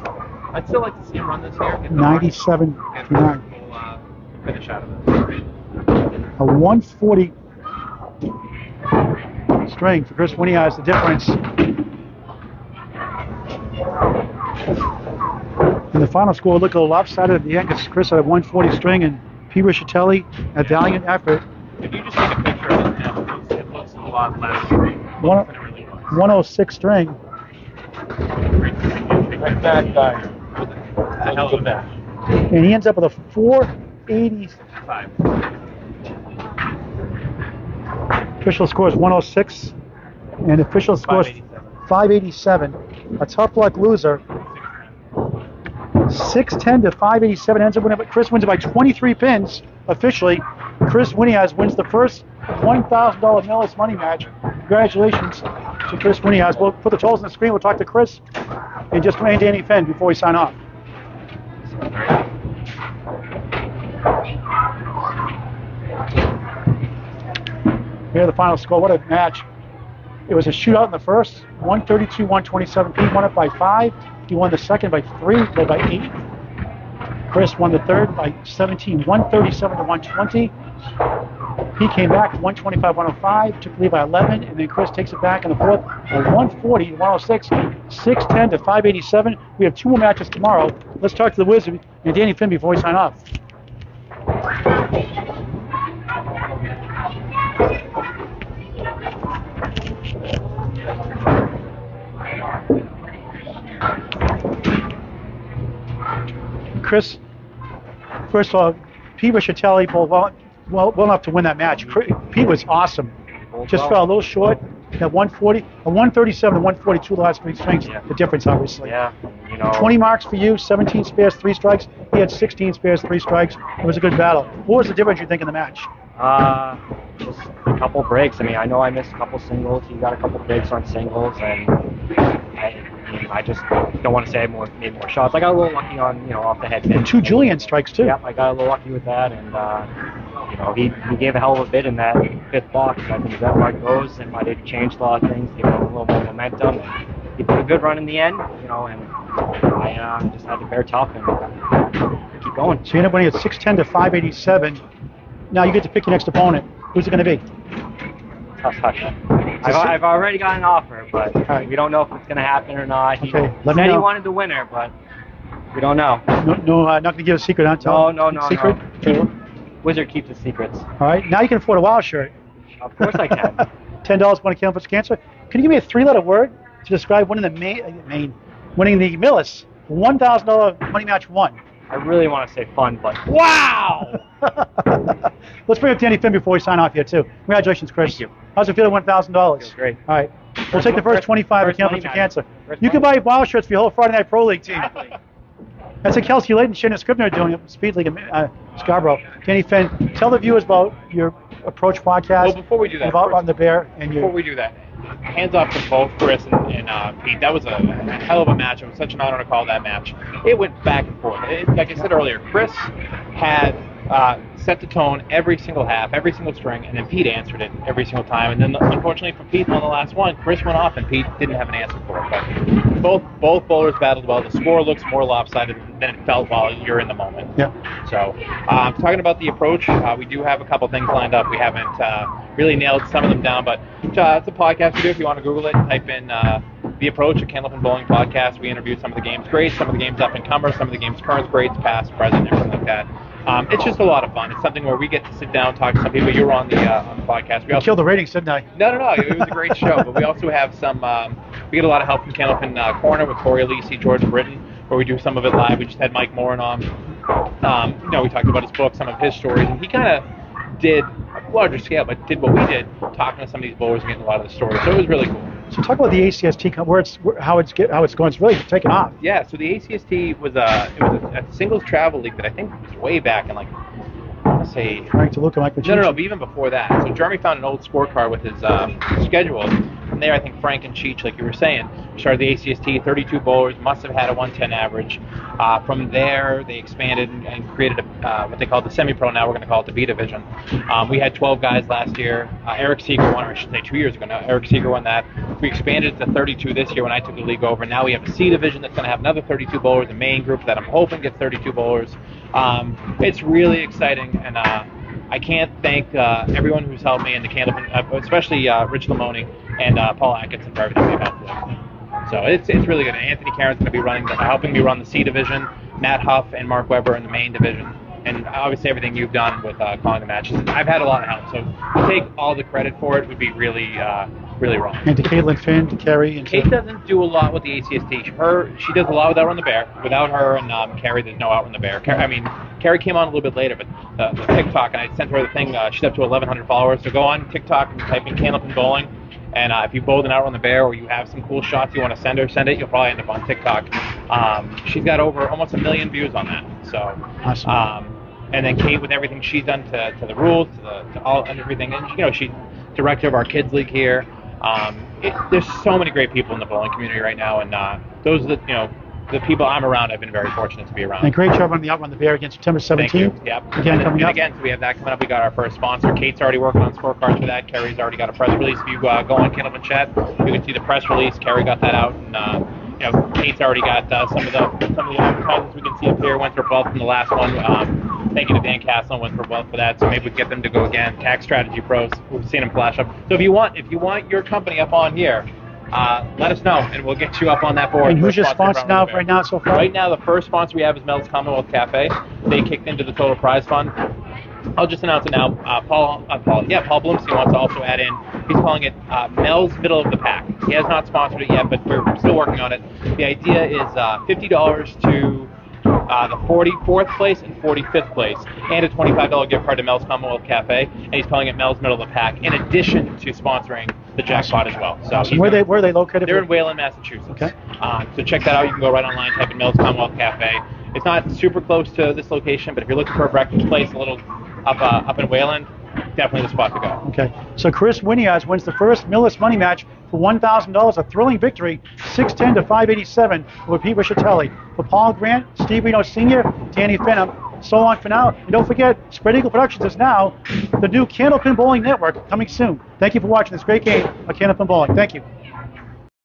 I'd still like to see him run this here. 97 to 9. Finish out of this. A 140 string for Kris Winiarz, the difference. And the final score looked a little lopsided at the end because Kris had a 140 string and Pete Rischitelli, a valiant effort. If you just take a picture of it now, it looks a lot less. 106 string. Right back guy. A hell of a match. And he ends up with a 485. Official score is 106, and official score is 587. A tough luck loser. 610 to 587 ends up winning, but Kris wins it by 23 pins. Officially, Kris Winiarz wins the first $1,000 Millis money match. Congratulations to Kris Winiarz. We'll put the totals on the screen. We'll talk to Kris and just Danny Finn before we sign off. Here the final score. What a match. It was a shootout in the first. 132-127. Pete won it by 5. He won the second by 3, led by 8. Kris won the third by 17, 137 to 120. Pete came back 125-105, took the lead by 11, and then Kris takes it back in the fourth by 140 to 106, 610 to 587. We have 2 more matches tomorrow. Let's talk to the Wizard and Danny Finn before we sign off. Kris, first of all, Pete Rischitelli pulled well enough to win that match. Pete was awesome. Just fell a little short at 140, a 137 to 142 the last 3 strings. Yeah. The difference, obviously. Yeah, you know. 20 marks for you, 17 spares, 3 strikes. He had 16 spares, 3 strikes. It was a good battle. What was the difference you think in the match? Just a couple breaks. I mean, I know I missed a couple singles. He got a couple breaks on singles, and I just don't want to say I made more shots. I got a little lucky on, off the head. And 2 Julian strikes too. Yeah, I got a little lucky with that, and he gave a hell of a bit in that 5th box. I think that where it goes, and might have changed a lot of things, gave him a little more momentum. He put a good run in the end, and I just had to bear tough and keep going. So you end up winning at 610 to 587. Now you get to pick your next opponent. Who's it going to be? Hush. I've already got an offer, but we don't know if it's going to happen or not. He said he wanted the winner, but we don't know. No, not going to give a secret, huh? No. Secret? No. Wizard keeps his secrets. All right, now you can afford a wild shirt. Of course I can. $10 when it counts for cancer. Can you give me a 3-letter word to describe winning winning the Millis $1,000 money match 1? I really want to say fun, but wow! Let's bring up Danny Finn before we sign off here too. Congratulations, Kris. Thank you. How's it feel to win $1,000? Feels great. All right, we'll take the first 25 at Candlepin for cancer. You can buy wild shirts for your whole Friday Night Pro League team. That's a Kelsey Layton, Shannon Scribner doing it, Speed League in Scarborough. Danny Finn, tell the viewers about your Approach podcast. Well, before we do that, about Run the Bear and before we do that, hands off to both Kris and Pete. That was a hell of a match. It was such an honor to call that match. It went back and forth. Like I said earlier, Kris had set the tone every single half, every single string, and then Pete answered it every single time. And then, unfortunately for Pete, on the last one, Kris went off and Pete didn't have an answer for it. But both bowlers battled well. The score looks more lopsided than it felt while you're in the moment. Yeah. So, talking about the approach, we do have a couple things lined up. We haven't really nailed some of them down, but it's a podcast we do. If you want to Google it, type in the Approach, a Candlepin Bowling podcast. We interview some of the game's greats, some of the game's up-and-comers, some of the game's current greats, past, present, everything like that. It's just a lot of fun. It's something where we get to sit down, talk to some people. You were on the podcast. We also killed the ratings, didn't I? No. It was a great show. But we also have some. We get a lot of help from Candlepin Corner with Corey Alisi, George Britton, where we do some of it live. We just had Mike Morin on. We talked about his book, some of his stories, and he kind of did a larger scale, but did what we did, talking to some of these bowlers and getting a lot of the stories. So it was really cool. So talk about the ACST, how it's going. It's really taken off. Yeah, so the ACST was a singles travel league that I think was way back in like, I want to say, Trying to look at Michael. no, but even before that. So Jeremy found an old scorecard with his schedule. From there, I think Frank and Cheech, like you were saying, started the ACST, 32 bowlers, must have had a 110 average. From there, they expanded and created what they call the semi-pro. Now we're going to call it the B division. We had 12 guys last year. Eric Seeger won, or I should say 2 years ago now. Eric Seeger won that. We expanded to 32 this year when I took the league over. Now we have a C division that's going to have another 32 bowlers, a main group that I'm hoping gets 32 bowlers. It's really exciting, and I can't thank everyone who's helped me in the Candlepin, especially Rich Lamoni and Paul Atkinson for everything they've helped with. So it's really good. Anthony Cameron's going to be helping me run the C division. Matt Huff and Mark Weber in the main division, and obviously everything you've done with calling the matches. I've had a lot of help, so to take all the credit for it would be really wrong. And to Caitlin Finn, to Kerry, and Kate doesn't do a lot with the ACST. She does a lot with Outrun the Bear. Without her and Kerry, there's no Outrun the Bear. Kerry came on a little bit later, but the TikTok, and I sent her the thing. She's up to 1,100 followers. So go on TikTok and type in Candlepin Bowling. And if you bowled an Outrun the Bear, or you have some cool shots you want to send it. You'll probably end up on TikTok. She's got over almost 1 million views on that. So, awesome. And then Kate with everything she's done to the rules, to all and everything. And she's director of our kids league here. There's so many great people in the bowling community right now, and those are the people I'm around. I've been very fortunate to be around. And great job on the Outrun the Bear against September 17th. Thank you. Yep. Again, coming up. Again, so we have that coming up. We got our first sponsor. Kate's already working on scorecards for that. Kerry's already got a press release. If you go on Candlepin Chat, you can see the press release. Kerry got that out, and Kate's already got some of the advertisements we can see up here. Went for both in the last one. Thank you to Dan Castle and went for both for that. So maybe we can get them to go again. Tax Strategy Pros. We've seen them flash up. So if you want your company up on here, let us know, and we'll get you up on that board. And who's your sponsor now right now so far? Right now, the first sponsor we have is Mel's Commonwealth Cafe. They kicked into the total prize fund. I'll just announce it now. Paul Blumstein wants to also add in. He's calling it Mel's Middle of the Pack. He has not sponsored it yet, but we're still working on it. The idea is $50 to the 44th place and 45th place, and a $25 gift card to Mel's Commonwealth Cafe, and he's calling it Mel's Middle of the Pack, in addition to sponsoring the jackpot as well. So awesome. Where are they located? They're in Wayland, Massachusetts. Okay. So check that out. You can go right online, type in Mel's Commonwealth Cafe. It's not super close to this location, but if you're looking for a breakfast place a little up in Wayland, definitely the spot to go. Okay. So Kris Winiarz wins the first Millis money match for $1,000. A thrilling victory, 610 to 587 over Pete Rischitelli. For Paul Grant, Steve Renaud Sr., Danny Fenham, so long for now. And don't forget, Spread Eagle Productions is now the new Candlepin Bowling Network, coming soon. Thank you for watching this great game of Candlepin Bowling. Thank you.